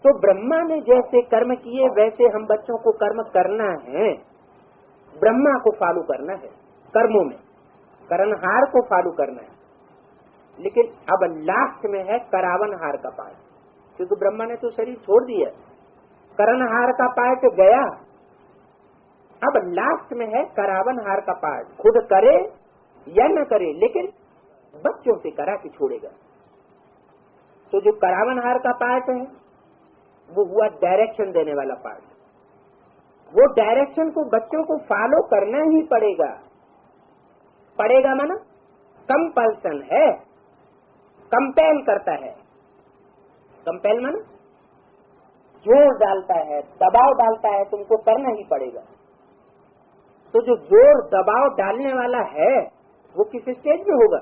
तो ब्रह्मा ने जैसे कर्म किए वैसे हम बच्चों को कर्म करना है, ब्रह्मा को फॉलो करना है कर्मों में, करणहार को फॉलो करना है। लेकिन अब लास्ट में है करावनहार का पार्ट, क्योंकि ब्रह्मा ने तो शरीर छोड़ दिया, करणहार का पार्ट गया, अब लास्ट में है करावनहार का पार्ट। खुद करे या न करे, लेकिन बच्चों से करा के छोड़ेगा। तो जो करावनहार का पार्ट है वो हुआ डायरेक्शन देने वाला पार्ट। वो डायरेक्शन को बच्चों को फॉलो करना ही पड़ेगा। पड़ेगा माना कंपल्सन है, कंपेल करता है। कंपेल माना जोर डालता है, दबाव डालता है, तुमको करना ही पड़ेगा। तो जो जोर दबाव डालने वाला है वो किस स्टेज में होगा?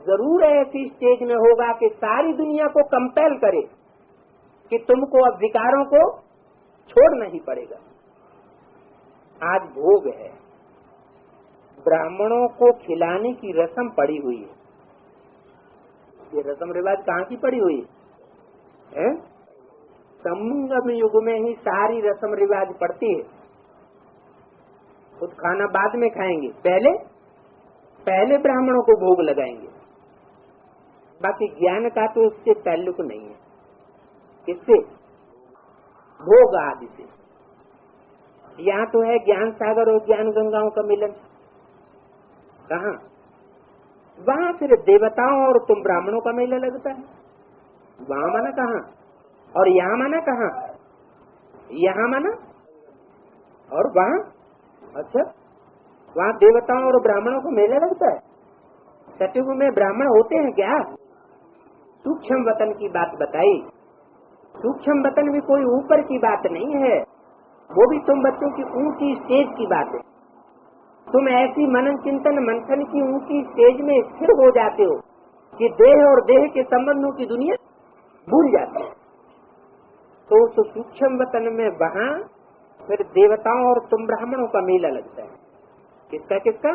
जरूर ऐसी स्टेज में होगा कि सारी दुनिया को कंपेल करे कि तुमको अब विकारों को छोड़ना ही पड़ेगा। आज भोग है, ब्राह्मणों को खिलाने की रस्म पड़ी हुई है। ये रस्म रिवाज कहाँ की पड़ी हुई है? संगम युग में ही सारी रस्म रिवाज पड़ती है। खुद खाना बाद में खाएंगे, पहले ब्राह्मणों को भोग लगाएंगे। बाकी ज्ञान का तो इससे ताल्लुक नहीं है। किससे? भोग आदि से। यहाँ तो है ज्ञान सागर और ज्ञान गंगाओं का मिलन। कहाँ? वहाँ फिर देवताओं और तुम ब्राह्मणों का मेला लगता है। वहाँ माना कहाँ और यहाँ माना कहाँ? यहाँ माना और वहाँ। अच्छा, वहाँ देवताओं और ब्राह्मणों को मेला लगता है। सतयुग में ब्राह्मण होते हैं क्या? सूक्ष्म वतन की बात बताई। सूक्ष्म वतन भी कोई ऊपर की बात नहीं है, वो भी तुम बच्चों की ऊंची स्टेज की बात है। तुम ऐसी मनन चिंतन मंथन की ऊंची स्टेज में स्थिर हो जाते हो कि देह और देह के संबंधों की दुनिया भूल जाती है। तो उस सूक्ष्म वतन में वहाँ फिर देवताओं और तुम ब्राह्मणों का मेला लगता है। किसका किसका?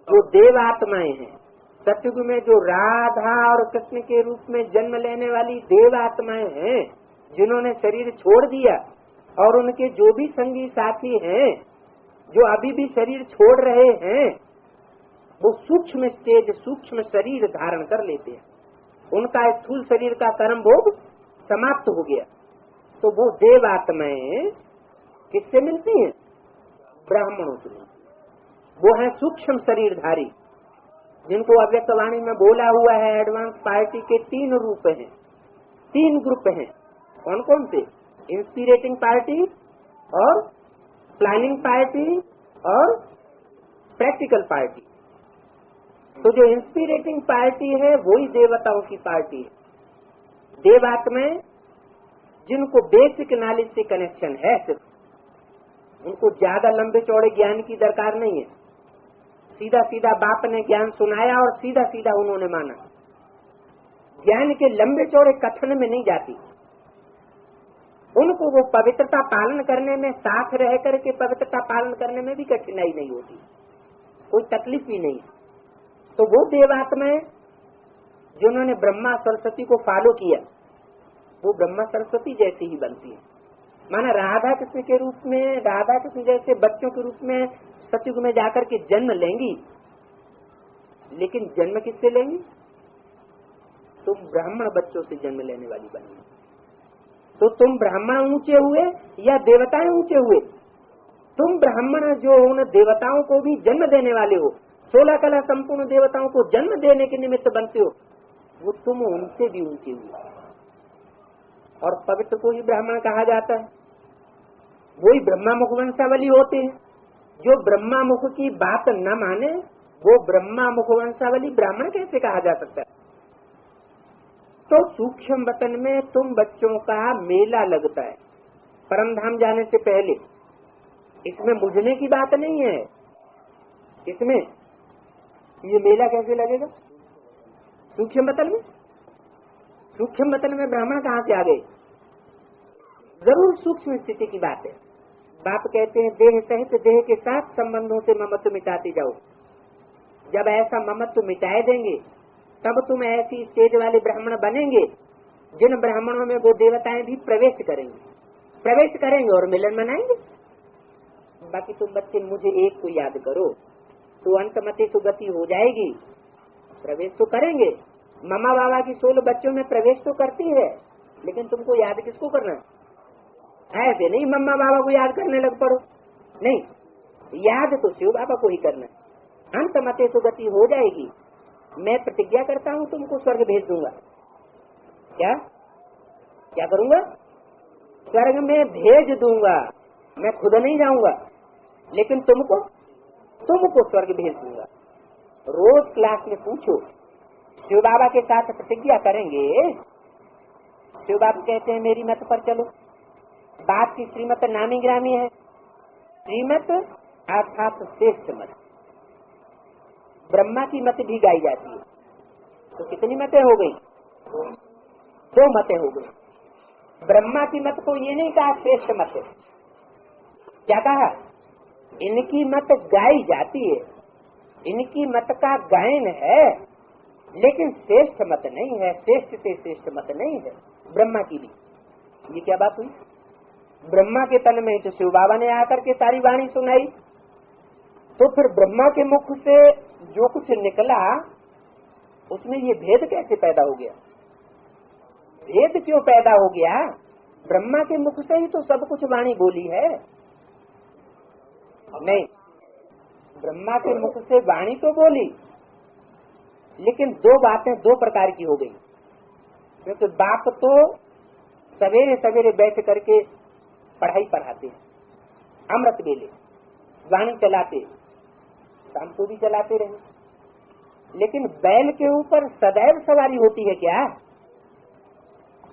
जो देव आत्माएं हैं। सतयुग में जो राधा और कृष्ण के रूप में जन्म लेने वाली देव आत्माएं हैं, जिन्होंने शरीर छोड़ दिया, और उनके जो भी संगी साथी हैं जो अभी भी शरीर छोड़ रहे हैं, वो सूक्ष्म स्टेज, सूक्ष्म शरीर धारण कर लेते हैं। उनका स्थूल शरीर का कर्म भोग समाप्त हो गया। तो वो देव आत्माएं किससे मिलती हैं? ब्राह्मणों से मिलती। वो है सूक्ष्म शरीरधारी, जिनको अव्यक्त वाणी में बोला हुआ है एडवांस पार्टी के 3 रूप हैं, 3 ग्रुप हैं। कौन कौन से? इंस्पिरेटिंग पार्टी और प्लानिंग पार्टी और प्रैक्टिकल पार्टी। तो जो इंस्पिरेटिंग पार्टी है वही देवताओं की पार्टी है। देवात्माएं जिनको बेसिक नॉलेज से कनेक्शन है, सिर्फ उनको ज्यादा लंबे चौड़े ज्ञान की दरकार नहीं है। सीधा सीधा बाप ने ज्ञान सुनाया और सीधा सीधा उन्होंने माना। ज्ञान के लंबे चौड़े कथन में नहीं जाती। उनको वो पवित्रता पालन करने में, साथ रह करके पवित्रता पालन करने में भी कठिनाई नहीं होती, कोई तकलीफ भी नहीं। तो वो देवात्माएं जिन्होंने ब्रह्मा सरस्वती को फॉलो किया, वो ब्रह्मा सरस्वती जैसी ही बनती है। माना राधा कृष्ण के रूप में, राधा कृष्ण जैसे बच्चों के रूप में सतयुग में जाकर के जन्म लेंगी। लेकिन जन्म किससे लेंगी? तुम ब्राह्मण बच्चों से जन्म लेने वाली बनेगी। तो तुम ब्राह्मण ऊंचे हुए या देवताएं ऊंचे हुए? तुम ब्राह्मण जो उन देवताओं को भी जन्म देने वाले हो, 16 कला संपूर्ण देवताओं को जन्म देने के निमित्त बनते हो, वो तुम उनसे भी ऊंचे हुए। और पवित्र को ही ब्राह्मण कहा जाता है। वही ब्रह्मा मुख वंशावली होते हैं। जो ब्रह्मा मुख की बात न माने वो ब्रह्मा मुख वंशावली ब्राह्मण कैसे कहा जा सकता है? तो सूक्ष्म वतन में तुम बच्चों का मेला लगता है परम धाम जाने से पहले। इसमें मुझने की बात नहीं है। इसमें ये मेला कैसे लगेगा सूक्ष्म वतन में? सूक्ष्म वतन में ब्राह्मण कहाँ से आ गए? जरूर सूक्ष्म स्थिति की बात है। बाप कहते हैं देह सहित देह के साथ संबंधों से ममत्व मिटाते जाओ। जब ऐसा ममत्व मिटाए देंगे तब तुम ऐसी स्टेज वाले ब्राह्मण बनेंगे जिन ब्राह्मणों में वो देवताएं भी प्रवेश करेंगे और मिलन मनाएंगे। बाकी तुम बच्चे मुझे एक को याद करो तो अंतमति सुगति हो जाएगी। प्रवेश तो करेंगे, मम्मा बाबा की सोल बच्चों में प्रवेश तो करती है, लेकिन तुमको याद किसको करना है? ऐसे नहीं मम्मा बाबा को याद करने लग पड़ो, नहीं, याद तो शिव बाबा को ही करना है। अंतमति सुगति हो जाएगी। मैं प्रतिज्ञा करता हूँ तुमको स्वर्ग भेज दूंगा। क्या करूँगा? स्वर्ग में भेज दूंगा। मैं खुद नहीं जाऊंगा, लेकिन तुमको स्वर्ग भेज दूंगा। रोज क्लास में पूछो, शिव बाबा के साथ प्रतिज्ञा करेंगे। शिव बाबा कहते हैं मेरी मत पर चलो। बाप की श्रीमत नामी ग्रामी है। श्रीमत अर्थात श्रेष्ठ मत। ब्रह्मा की मत भी गाई जाती है। तो कितनी मतें हो गई? 2 मतें हो गई। ब्रह्मा की मत को ये नहीं कहा श्रेष्ठ मत है, क्या कहा? इनकी मत गाई जाती है, इनकी मत का गायन है, लेकिन श्रेष्ठ मत नहीं है। श्रेष्ठ से श्रेष्ठ मत नहीं है ब्रह्मा की भी। ये क्या बात हुई? ब्रह्मा के तन में तो शिव बाबा ने आकर के सारी वाणी सुनाई, तो फिर ब्रह्मा के मुख से जो कुछ निकला उसमें ये भेद कैसे पैदा हो गया? भेद क्यों पैदा हो गया? ब्रह्मा के मुख से ही तो सब कुछ वाणी बोली है। नहीं, ब्रह्मा के मुख से वाणी तो बोली, लेकिन 2 बातें 2 प्रकार की हो गई। क्योंकि बाप तो सवेरे सवेरे बैठ करके पढ़ाई पढ़ाते, अमृत बेले वाणी चलाते, शाम को भी चलाते रहे, लेकिन बैल के ऊपर सदैव सवारी होती है क्या?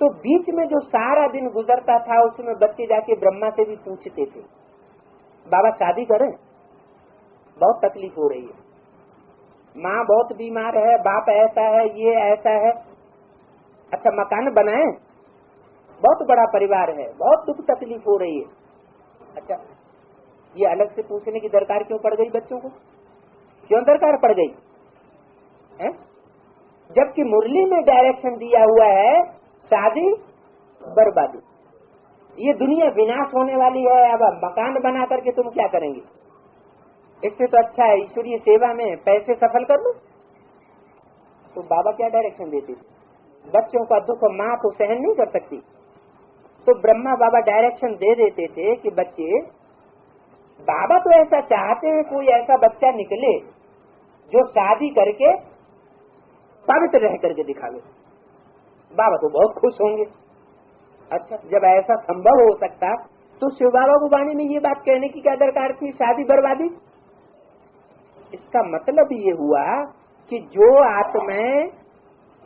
तो बीच में जो सारा दिन गुजरता था उसमें बच्चे जाके ब्रह्मा से भी पूछते थे, बाबा शादी करें, बहुत तकलीफ हो रही है, माँ बहुत बीमार है, बाप ऐसा है, ये ऐसा है, अच्छा मकान बनाएं, बहुत बड़ा परिवार है, बहुत दुख तकलीफ हो रही है। अच्छा, ये अलग से पूछने की दरकार क्यों पड़ गई बच्चों को? क्यों दरकार पड़ गई है? जबकि मुरली में डायरेक्शन दिया हुआ है शादी बर्बादी, ये दुनिया विनाश होने वाली है, अब मकान बना करके तुम क्या करेंगे? इससे तो अच्छा है ईश्वरीय सेवा में पैसे सफल कर लो। तो बाबा क्या डायरेक्शन देते थे? बच्चों का दुख माँ तो सहन नहीं कर सकती, तो ब्रह्मा बाबा डायरेक्शन दे देते थे कि बच्चे, बाबा तो ऐसा चाहते हैं कोई ऐसा बच्चा निकले जो शादी करके पवित्र रह करके दिखावे, बाबा तो बहुत खुश होंगे। अच्छा, जब ऐसा संभव हो सकता तो शिव बाबा को वाणी में ये बात कहने की क्या दरकार थी, शादी बर्बादी? इसका मतलब ये हुआ कि जो आत्माएं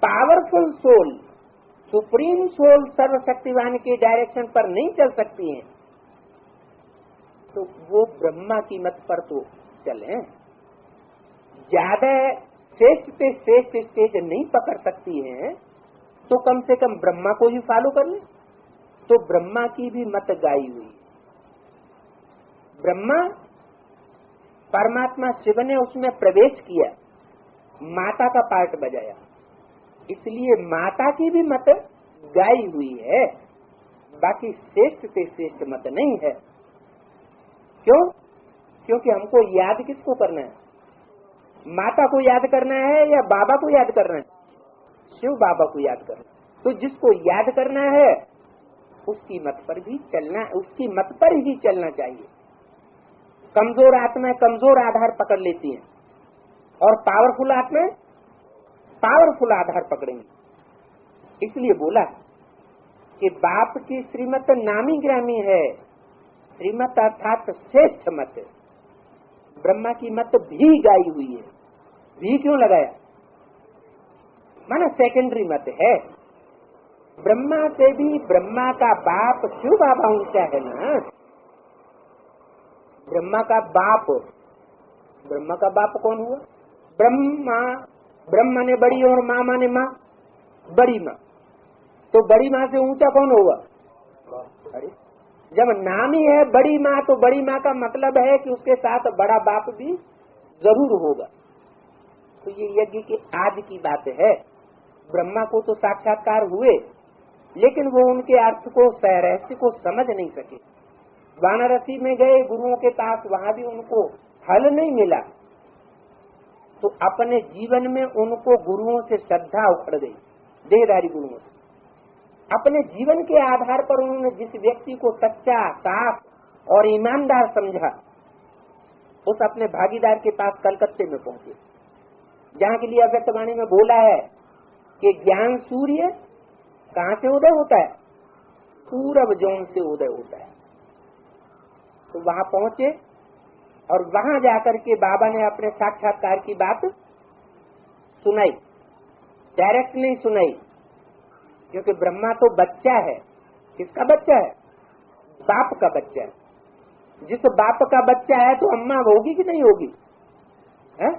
पावरफुल सोल, सुप्रीम सोल, सर्वशक्तिवान के डायरेक्शन पर नहीं चल सकती हैं, तो वो ब्रह्मा की मत पर तो चलें। ज्यादा श्रेष्ठ से श्रेष्ठ स्टेज नहीं पकड़ सकती हैं, तो कम से कम ब्रह्मा को ही फॉलो कर ले। तो ब्रह्मा की भी मत गाई हुई। ब्रह्मा, परमात्मा शिव ने उसमें प्रवेश किया, माता का पार्ट बजाया, इसलिए माता की भी मत गाई हुई है, बाकी श्रेष्ठ से श्रेष्ठ मत नहीं है। क्यों? क्योंकि हमको याद किसको करना है? माता को याद करना है या बाबा को याद करना है? शिव बाबा को याद करना। तो जिसको याद करना है उसकी मत पर भी चलना, उसकी मत पर ही चलना चाहिए। कमजोर आत्माएं कमजोर आधार पकड़ लेती हैं और पावरफुल आत्माएं पावरफुल आधार पकड़ेंगी। इसलिए बोला कि बाप की श्रीमत नामी ग्रामी है, श्रीमत अर्थात श्रेष्ठ मत। ब्रह्मा की मत भी गाई हुई है। भी क्यों लगाया? माना सेकेंडरी मत है, ब्रह्मा से भी ब्रह्मा का बाप शिव बाबा ऊंचा है ना। ब्रह्मा का बाप कौन हुआ? ब्रह्मा। ब्रह्मा ने बड़ी और माँ माने माँ, बड़ी माँ। तो बड़ी माँ से ऊंचा कौन होगा? अरे जब नाम ही है बड़ी माँ, तो बड़ी माँ का मतलब है कि उसके साथ बड़ा बाप भी जरूर होगा। तो ये यज्ञ के आदि की बात है। ब्रह्मा को तो साक्षात्कार हुए, लेकिन वो उनके अर्थ को, रहस्य को समझ नहीं सके। वाराणसी में गए गुरुओं के पास, वहाँ भी उनको हल नहीं मिला। तो अपने जीवन में उनको गुरुओं से श्रद्धा उखड़ गई, देहधारी गुरुओं से। अपने जीवन के आधार पर उन्होंने जिस व्यक्ति को सच्चा, साफ और ईमानदार समझा, उस अपने भागीदार के पास कलकत्ते में पहुंचे, जहाँ के लिए अव्यक्तवाणी में बोला है कि ज्ञान सूर्य कहाँ से उदय होता है? पूरब जोन से उदय होता है। तो वहाँ पहुंचे और वहाँ जाकर के बाबा ने अपने साक्षात्कार की बात सुनाई। डायरेक्ट नहीं सुनाई, क्योंकि ब्रह्मा तो बच्चा है। किसका बच्चा है? बाप का बच्चा है। जिस बाप का बच्चा है तो अम्मा होगी कि नहीं होगी? है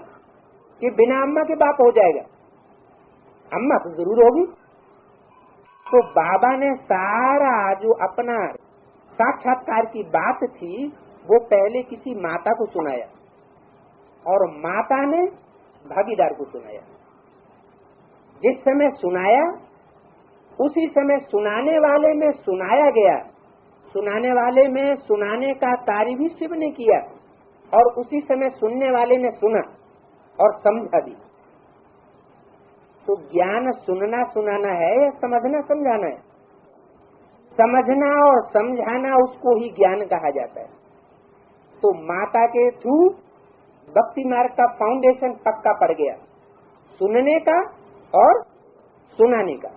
कि बिना अम्मा के बाप हो जाएगा? अम्मा तो जरूर होगी। तो बाबा ने सारा जो अपना साक्षात्कार की बात थी वो पहले किसी माता को सुनाया, और माता ने भागीदार को सुनाया। जिस समय सुनाया उसी समय सुनाने वाले में सुनाया गया। सुनाने वाले में सुनाने का कार्य भी शिव ने किया, और उसी समय सुनने वाले ने सुना और समझा भी। तो ज्ञान सुनना सुनाना है या समझना समझाना है? समझना और समझाना, उसको ही ज्ञान कहा जाता है। तो माता के थ्रू भक्ति मार्ग का फाउंडेशन पक्का पड़ गया, सुनने का और सुनाने का।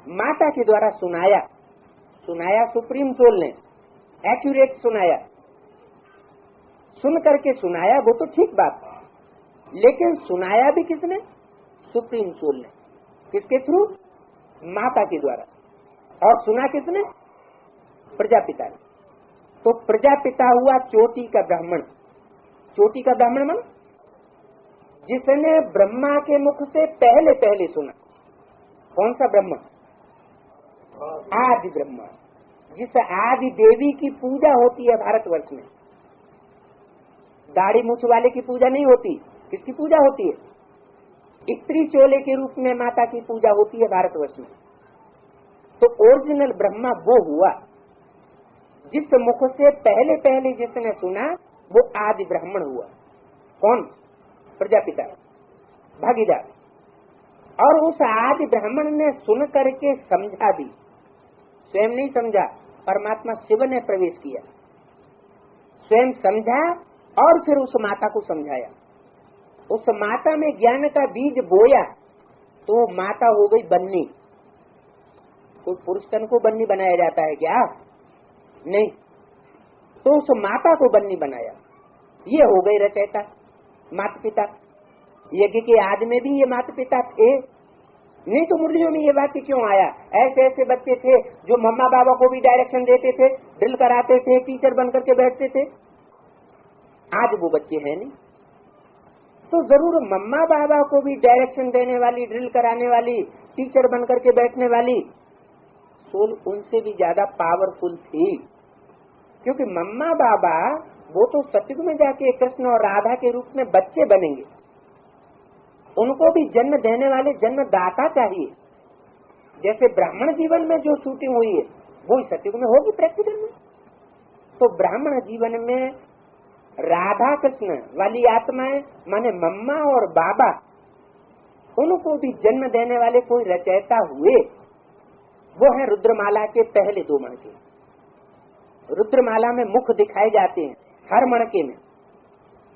माता के द्वारा सुनाया सुप्रीम सोल ने, एक्यूरेट सुनाया। सुन करके सुनाया वो तो ठीक बात है, लेकिन सुनाया भी किसने? सुप्रीम सोल ने। किसके थ्रू? माता के द्वारा। और सुना किसने? प्रजापिता ने। तो प्रजापिता हुआ चोटी का ब्राह्मण। चोटी का ब्राह्मण माना जिसने ब्रह्मा के मुख से पहले पहले सुना। कौन सा ब्रह्मा? आदि ब्रह्मा, जिस आदि देवी की पूजा होती है भारतवर्ष में। दाढ़ी मूछ वाले की पूजा नहीं होती। किसकी पूजा होती है? स्त्री चोले के रूप में माता की पूजा होती है भारतवर्ष में। तो ओरिजिनल ब्रह्मा वो हुआ जिस मुख से पहले पहले जिसने सुना, वो आदि ब्राह्मण हुआ। कौन? प्रजापिता, भागीदार। और उस आदि ब्राह्मण ने सुन करके समझा भी। स्वयं नहीं समझा, परमात्मा शिव ने प्रवेश किया। स्वयं समझा और फिर उस माता को समझाया। उस माता में ज्ञान का बीज बोया तो माता हो गई बन्नी। तो पुरुष तन को बन्नी बनाया जाता है क्या? नहीं। तो उस माता को बन्नी बनाया। ये हो गई रचयिता, माता पिता। यज्ञ के आदि में भी ये माता पिता थे। नहीं तो मुरलियों में ये वाक्य क्यों आया? ऐसे ऐसे बच्चे थे जो मम्मा बाबा को भी डायरेक्शन देते थे, ड्रिल कराते थे, टीचर बन करके बैठते थे। आज वो बच्चे हैं नहीं। तो जरूर मम्मा बाबा को भी डायरेक्शन देने वाली, ड्रिल कराने वाली, टीचर बन करके बैठने वाली सोल उनसे भी ज्यादा पावरफुल थी। क्योंकि मम्मा बाबा वो तो सतयुग में जाके कृष्ण और राधा के रूप में बच्चे बनेंगे। उनको भी जन्म देने वाले जन्मदाता चाहिए। जैसे ब्राह्मण जीवन में जो शूटिंग हुई है वो सतयुग में होगी प्रैक्टिकल में। तो ब्राह्मण जीवन में राधा कृष्ण वाली आत्माएं माने मम्मा और बाबा, उनको भी जन्म देने वाले कोई रचयिता हुए। वो है रुद्रमाला के पहले 2 मणके। रुद्रमाला में मुख दिखाए जाते हैं हर मणके में।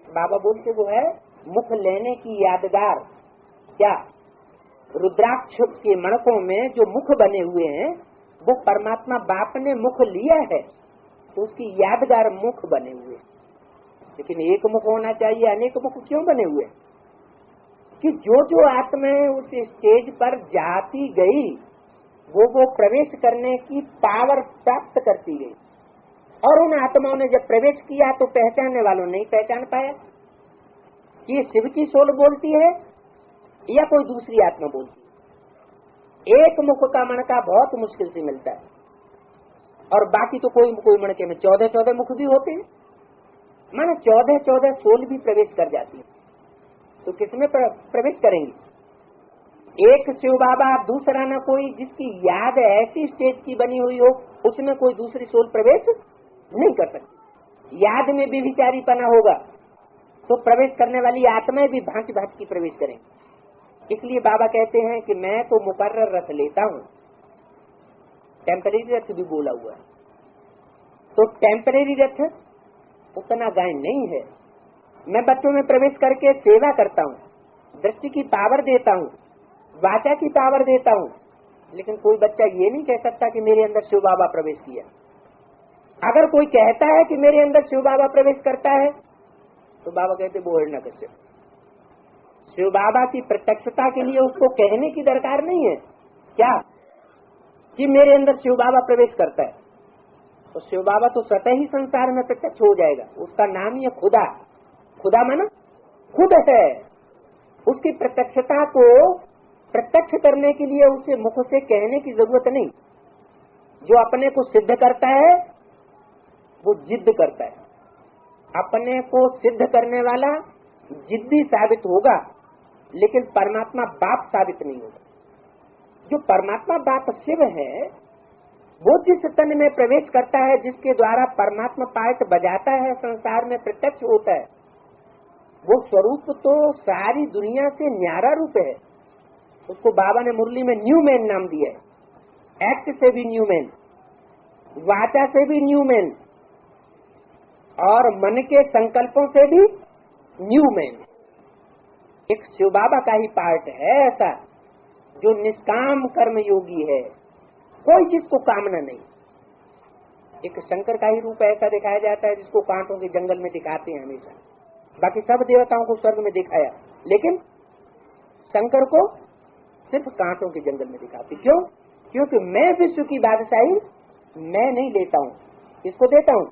बाबा बोलते वो है मुख लेने की यादगार। क्या? रुद्राक्ष के मणकों में जो मुख बने हुए हैं वो परमात्मा बाप ने मुख लिया है, तो उसकी यादगार मुख बने हुए। लेकिन एक मुख होना चाहिए, अनेक मुख क्यों बने हुए? कि जो जो आत्माएं उस स्टेज पर जाती गई वो प्रवेश करने की पावर प्राप्त करती गई। और उन आत्माओं ने जब प्रवेश किया तो पहचानने वालों नहीं पहचान पाया कि ये शिव की सोल बोलती है या कोई दूसरी आत्मा बोलती है। एक मुख का मणका बहुत मुश्किल से मिलता है, और बाकी तो कोई मणके में 14 मुख भी होते हैं, माने 14 सोल भी प्रवेश कर जाती है। तो किसमें प्रवेश करेंगी? एक शिव बाबा, दूसरा न कोई जिसकी याद ऐसी स्टेज की बनी हुई हो, उसमें कोई दूसरी सोल प्रवेश नहीं कर सकती। याद में भी विचारीपना होगा तो प्रवेश करने वाली आत्माएं भी भांति भांति की प्रवेश करेंगी। इसलिए बाबा कहते हैं कि मैं तो मुकर्रर रथ लेता हूँ, टेम्परेरी रथ भी बोला हुआ है। तो टेम्परेरी रथ उतना गायन नहीं है। मैं बच्चों में प्रवेश करके सेवा करता हूँ, दृष्टि की पावर देता हूँ, वाचा की पावर देता हूँ, लेकिन कोई बच्चा ये नहीं कह सकता कि मेरे अंदर शिव बाबा प्रवेश किया। अगर कोई कहता है कि मेरे अंदर शिव बाबा प्रवेश करता है तो बाबा कहते वो हिरण्यकश्यप। शिव बाबा की प्रत्यक्षता के लिए उसको कहने की दरकार नहीं है क्या कि मेरे अंदर शिव बाबा प्रवेश करता है। तो शिव बाबा तो स्वतः ही संसार में प्रत्यक्ष हो जाएगा। उसका नाम ही है खुदा। खुदा माना खुद है। उसकी प्रत्यक्षता को प्रत्यक्ष करने के लिए उसे मुख से कहने की जरूरत नहीं। जो अपने को सिद्ध करता है वो जिद्द करता है। अपने को सिद्ध करने वाला जिद्दी साबित होगा, लेकिन परमात्मा बाप साबित नहीं होगा। जो परमात्मा बाप शिव है वो जिस तन में प्रवेश करता है, जिसके द्वारा परमात्मा पाठ बजाता है, संसार में प्रत्यक्ष होता है, वो स्वरूप तो सारी दुनिया से न्यारा रूप है। उसको बाबा ने मुरली में न्यू मैन नाम दिया है। एक्ट से भी न्यू मैन, वाचा से भी न्यू मैन, और मन के संकल्पों से भी न्यू मैन। एक शिव बाबा का ही पार्ट है ऐसा जो निष्काम कर्म योगी है, कोई जिसको कामना नहीं। एक शंकर का ही रूप ऐसा दिखाया जाता है जिसको कांटों के जंगल में दिखाते हैं हमेशा। बाकी सब देवताओं को स्वर्ग में दिखाया, लेकिन शंकर को सिर्फ कांटों के जंगल में दिखाते। क्यों? क्योंकि मैं विश्व की बादशाही मैं नहीं लेता हूँ। किसको देता हूँ?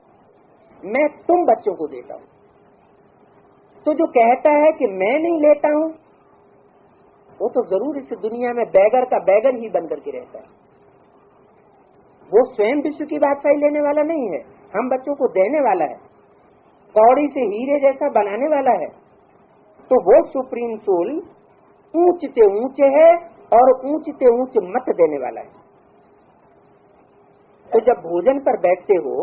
मैं तुम बच्चों को देता हूँ। तो जो कहता है कि मैं नहीं लेता हूँ वो तो जरूर इस दुनिया में बैगर का बैगर ही बन करके रहता है। वो स्वयं विश्व की बादशाही लेने वाला नहीं है, हम बच्चों को देने वाला है, कौड़ी से हीरे जैसा बनाने वाला है। तो वो सुप्रीम सोल ऊंचते ऊंचे है और ऊंचते ऊंचे मत देने वाला है। तो जब भोजन पर बैठते हो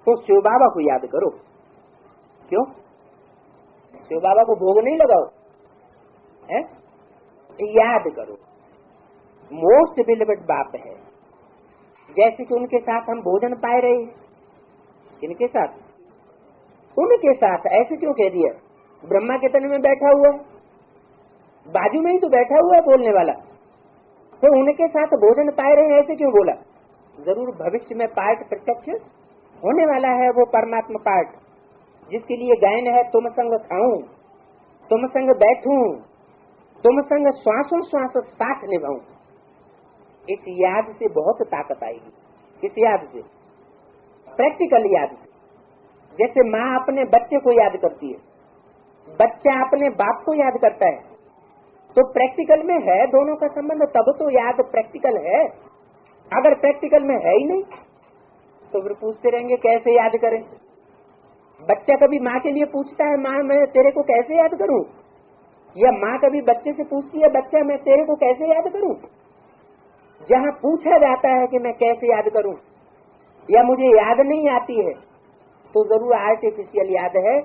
तो शिव बाबा को याद करो। क्यों? शिव बाबा को भोग नहीं लगाओ, है? याद करो। मोस्ट बिलीवेड बाप है, जैसे कि उनके साथ हम भोजन पाए रहे हैं। किनके साथ? उनके साथ। ऐसे क्यों कह दिया? ब्रह्मा के तन में बैठा हुआ है, बाजू में ही तो बैठा हुआ है बोलने वाला, तो उनके साथ भोजन पाए रहे हैं, ऐसे क्यों बोला? जरूर भविष्य में पाठ प्रत्यक्ष होने वाला है। वो परमात्मा पाठ जिसके लिए गायन है, तुम संग खाऊं, तुम संग बैठूं, तुम संग श्वासों श्वास साथ निभाऊं। इस याद से बहुत ताकत आएगी। किस याद से? प्रैक्टिकल याद से। जैसे माँ अपने बच्चे को याद करती है, बच्चा अपने बाप को याद करता है, तो प्रैक्टिकल में है दोनों का संबंध, तब तो याद प्रैक्टिकल है। अगर प्रैक्टिकल में है ही नहीं तो फिर पूछते रहेंगे कैसे याद करें। बच्चा कभी माँ के लिए पूछता है, माँ मैं तेरे को कैसे याद करूं? या माँ कभी बच्चे से पूछती है, बच्चा मैं तेरे को कैसे याद करूं? जहाँ पूछा जाता है कि मैं कैसे याद करूं या मुझे याद नहीं आती है, तो जरूर आर्टिफिशियल याद है,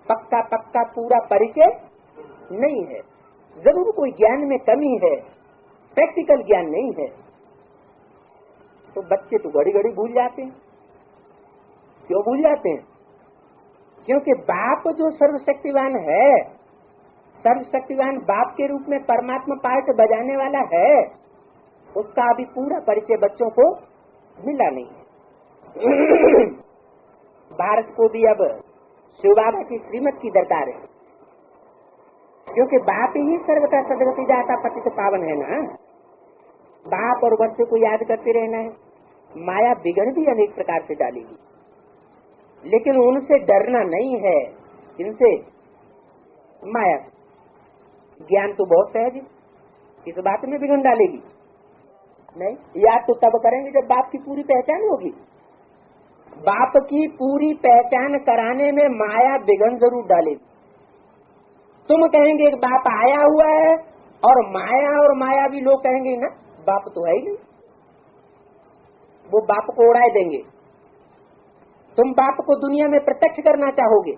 पक्का पक्का पूरा परिचय नहीं है, जरूर कोई ज्ञान में कमी है, प्रैक्टिकल ज्ञान नहीं है। तो बच्चे तो घड़ी घड़ी भूल जाते हैं। क्यों भूल जाते हैं? क्योंकि बाप जो सर्वशक्तिवान है, सर्वशक्तिवान बाप के रूप में परमात्मा पाठ बजाने वाला है, उसका अभी पूरा परिचय बच्चों को मिला नहीं। भारत को भी अब शिव बाबा की श्रीमत की दरकार है, क्योंकि बाप ही सर्व का सदगति दाता पतित पावन है ना। बाप और बच्चे को याद करते रहना है। माया बिगड़ भी अनेक प्रकार से डालेगी, लेकिन उनसे डरना नहीं है। इनसे माया ज्ञान तो बहुत सहज है, इस बात में बिगड़ डालेगी नहीं। याद तो तब करेंगे जब बाप की पूरी पहचान होगी। बाप की पूरी पहचान कराने में माया बिगड़ जरूर डालेगी। तुम कहेंगे बाप आया हुआ है, और माया भी लोग कहेंगे ना बाप तो है ही नहीं, वो बाप को उड़ाए देंगे। तुम बाप को दुनिया में प्रत्यक्ष करना चाहोगे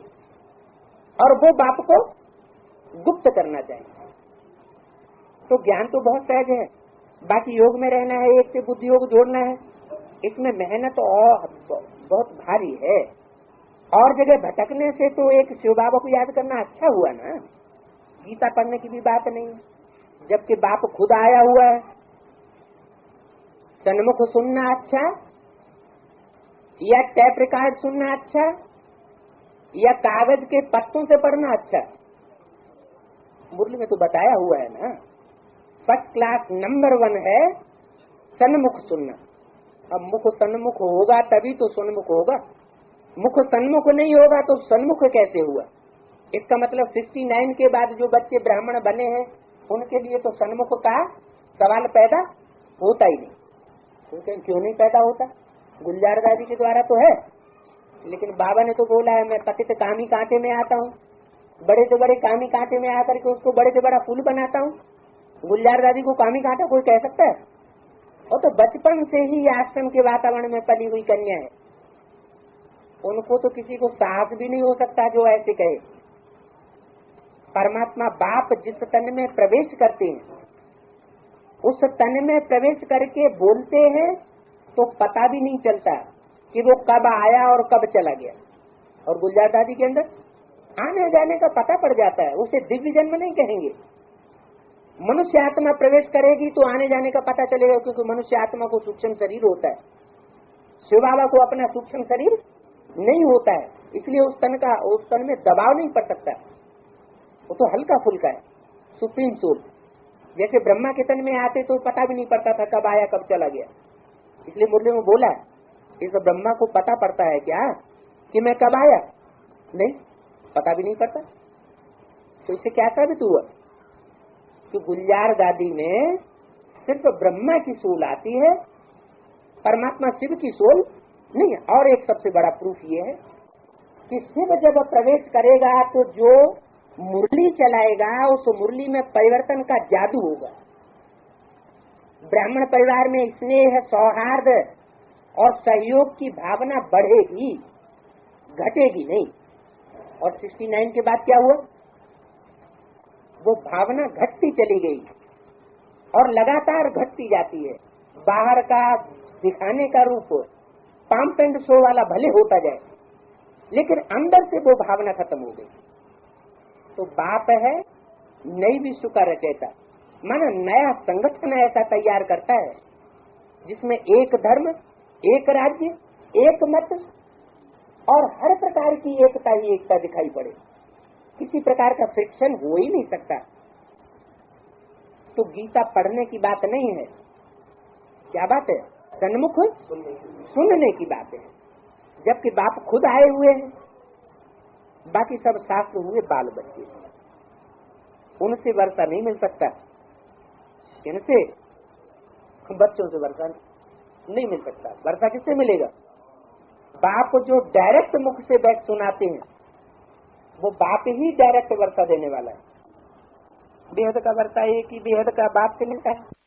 और वो बाप को गुप्त करना चाहेंगे। तो ज्ञान तो बहुत सहज है, बाकी योग में रहना है, एक से बुद्धि योग जोड़ना है। इसमें मेहनत और बहुत भारी है। और जगह भटकने से तो एक शिव बाबा को याद करना अच्छा हुआ ना, गीता पढ़ने की भी बात नहीं, जबकि बाप खुद आया हुआ है। सन्मुख सुनना अच्छा या टेप रिकॉर्ड सुनना अच्छा या कागज के पत्तों से पढ़ना अच्छा? मुरली में तो बताया हुआ है ना, फर्स्ट क्लास नंबर 1 है सन्मुख सुनना। अब मुख सन्मुख होगा तभी तो सन्मुख होगा, मुख सन्मुख नहीं होगा तो सन्मुख कैसे हुआ? इसका मतलब 69 के बाद जो बच्चे ब्राह्मण बने हैं उनके लिए तो सन्मुख का सवाल पैदा होता ही नहीं। क्यों नहीं पैदा होता? गुलजार दादी के द्वारा तो है, लेकिन बाबा ने तो बोला है मैं पतित कामी कांटे में आता हूँ, बड़े से बड़े कामी कांटे में आकर के उसको बड़े से बड़ा फूल बनाता हूँ। गुलजार दादी को कामी कांटा कोई कह सकता है? वो तो बचपन से ही आश्रम के वातावरण में पली हुई कन्या है, उनको तो किसी को साहस भी नहीं हो सकता जो ऐसे कहे। परमात्मा बाप जिस तन में प्रवेश करते हैं, उस तन में प्रवेश करके बोलते हैं तो पता भी नहीं चलता कि वो कब आया और कब चला गया। और गुलजार दादी के अंदर आने जाने का पता पड़ जाता है, उसे दिव्य जन्म नहीं कहेंगे। मनुष्य आत्मा प्रवेश करेगी तो आने जाने का पता चलेगा, क्योंकि मनुष्य आत्मा को सूक्ष्म शरीर होता है, शिव बाबा को अपना सूक्ष्म शरीर नहीं होता है, इसलिए उस तन में दबाव नहीं पड़ सकता, वो तो हल्का फुल्का है, सुप्रीम सोल। जैसे ब्रह्मा के तन में आते तो पता भी नहीं पड़ता था कब आया कब चला गया, इसलिए मुरली में बोला इस ब्रह्मा को पता पड़ता है क्या कि मैं कब आया? नहीं, पता भी नहीं पड़ता। तो इससे क्या साबित हुआ कि गुलजार दादी में सिर्फ ब्रह्मा की सोल आती है, परमात्मा शिव की सोल नहीं है। और एक सबसे बड़ा प्रूफ ये है कि शिव जब प्रवेश करेगा तो जो मुरली चलाएगा उस मुरली में परिवर्तन का जादू होगा। ब्राह्मण परिवार में स्नेह, सौहार्द और सहयोग की भावना बढ़ेगी, घटेगी नहीं। और 69 के बाद क्या हुआ? वो भावना घटती चली गई और लगातार घटती जाती है। बाहर का दिखाने का रूप पंप एंड शो वाला भले होता जाए, लेकिन अंदर से वो भावना खत्म हो गई। तो बाप है नई विश्व का रचयिता, माना नया संगठन ऐसा तैयार करता है जिसमें एक धर्म, एक राज्य, एक मत और हर प्रकार की एकता ही एकता दिखाई पड़े। किसी प्रकार का फ्रिक्शन हो ही नहीं सकता। तो गीता पढ़ने की बात नहीं है, क्या बात है? सन्मुख सुनने की बात है। जबकि बाप खुद आए हुए हैं, बाकी सब शास्त्र हुए बाल बच्चे, उनसे वर्षा नहीं मिल सकता, इनसे बच्चों से वर्षा नहीं मिल सकता। वर्षा किससे मिलेगा? बाप जो डायरेक्ट मुख से बैठ सुनाते हैं वो बाप ही डायरेक्ट वर्षा देने वाला है। बेहद का वर्षा एक ही बेहद का बाप से मिलता है।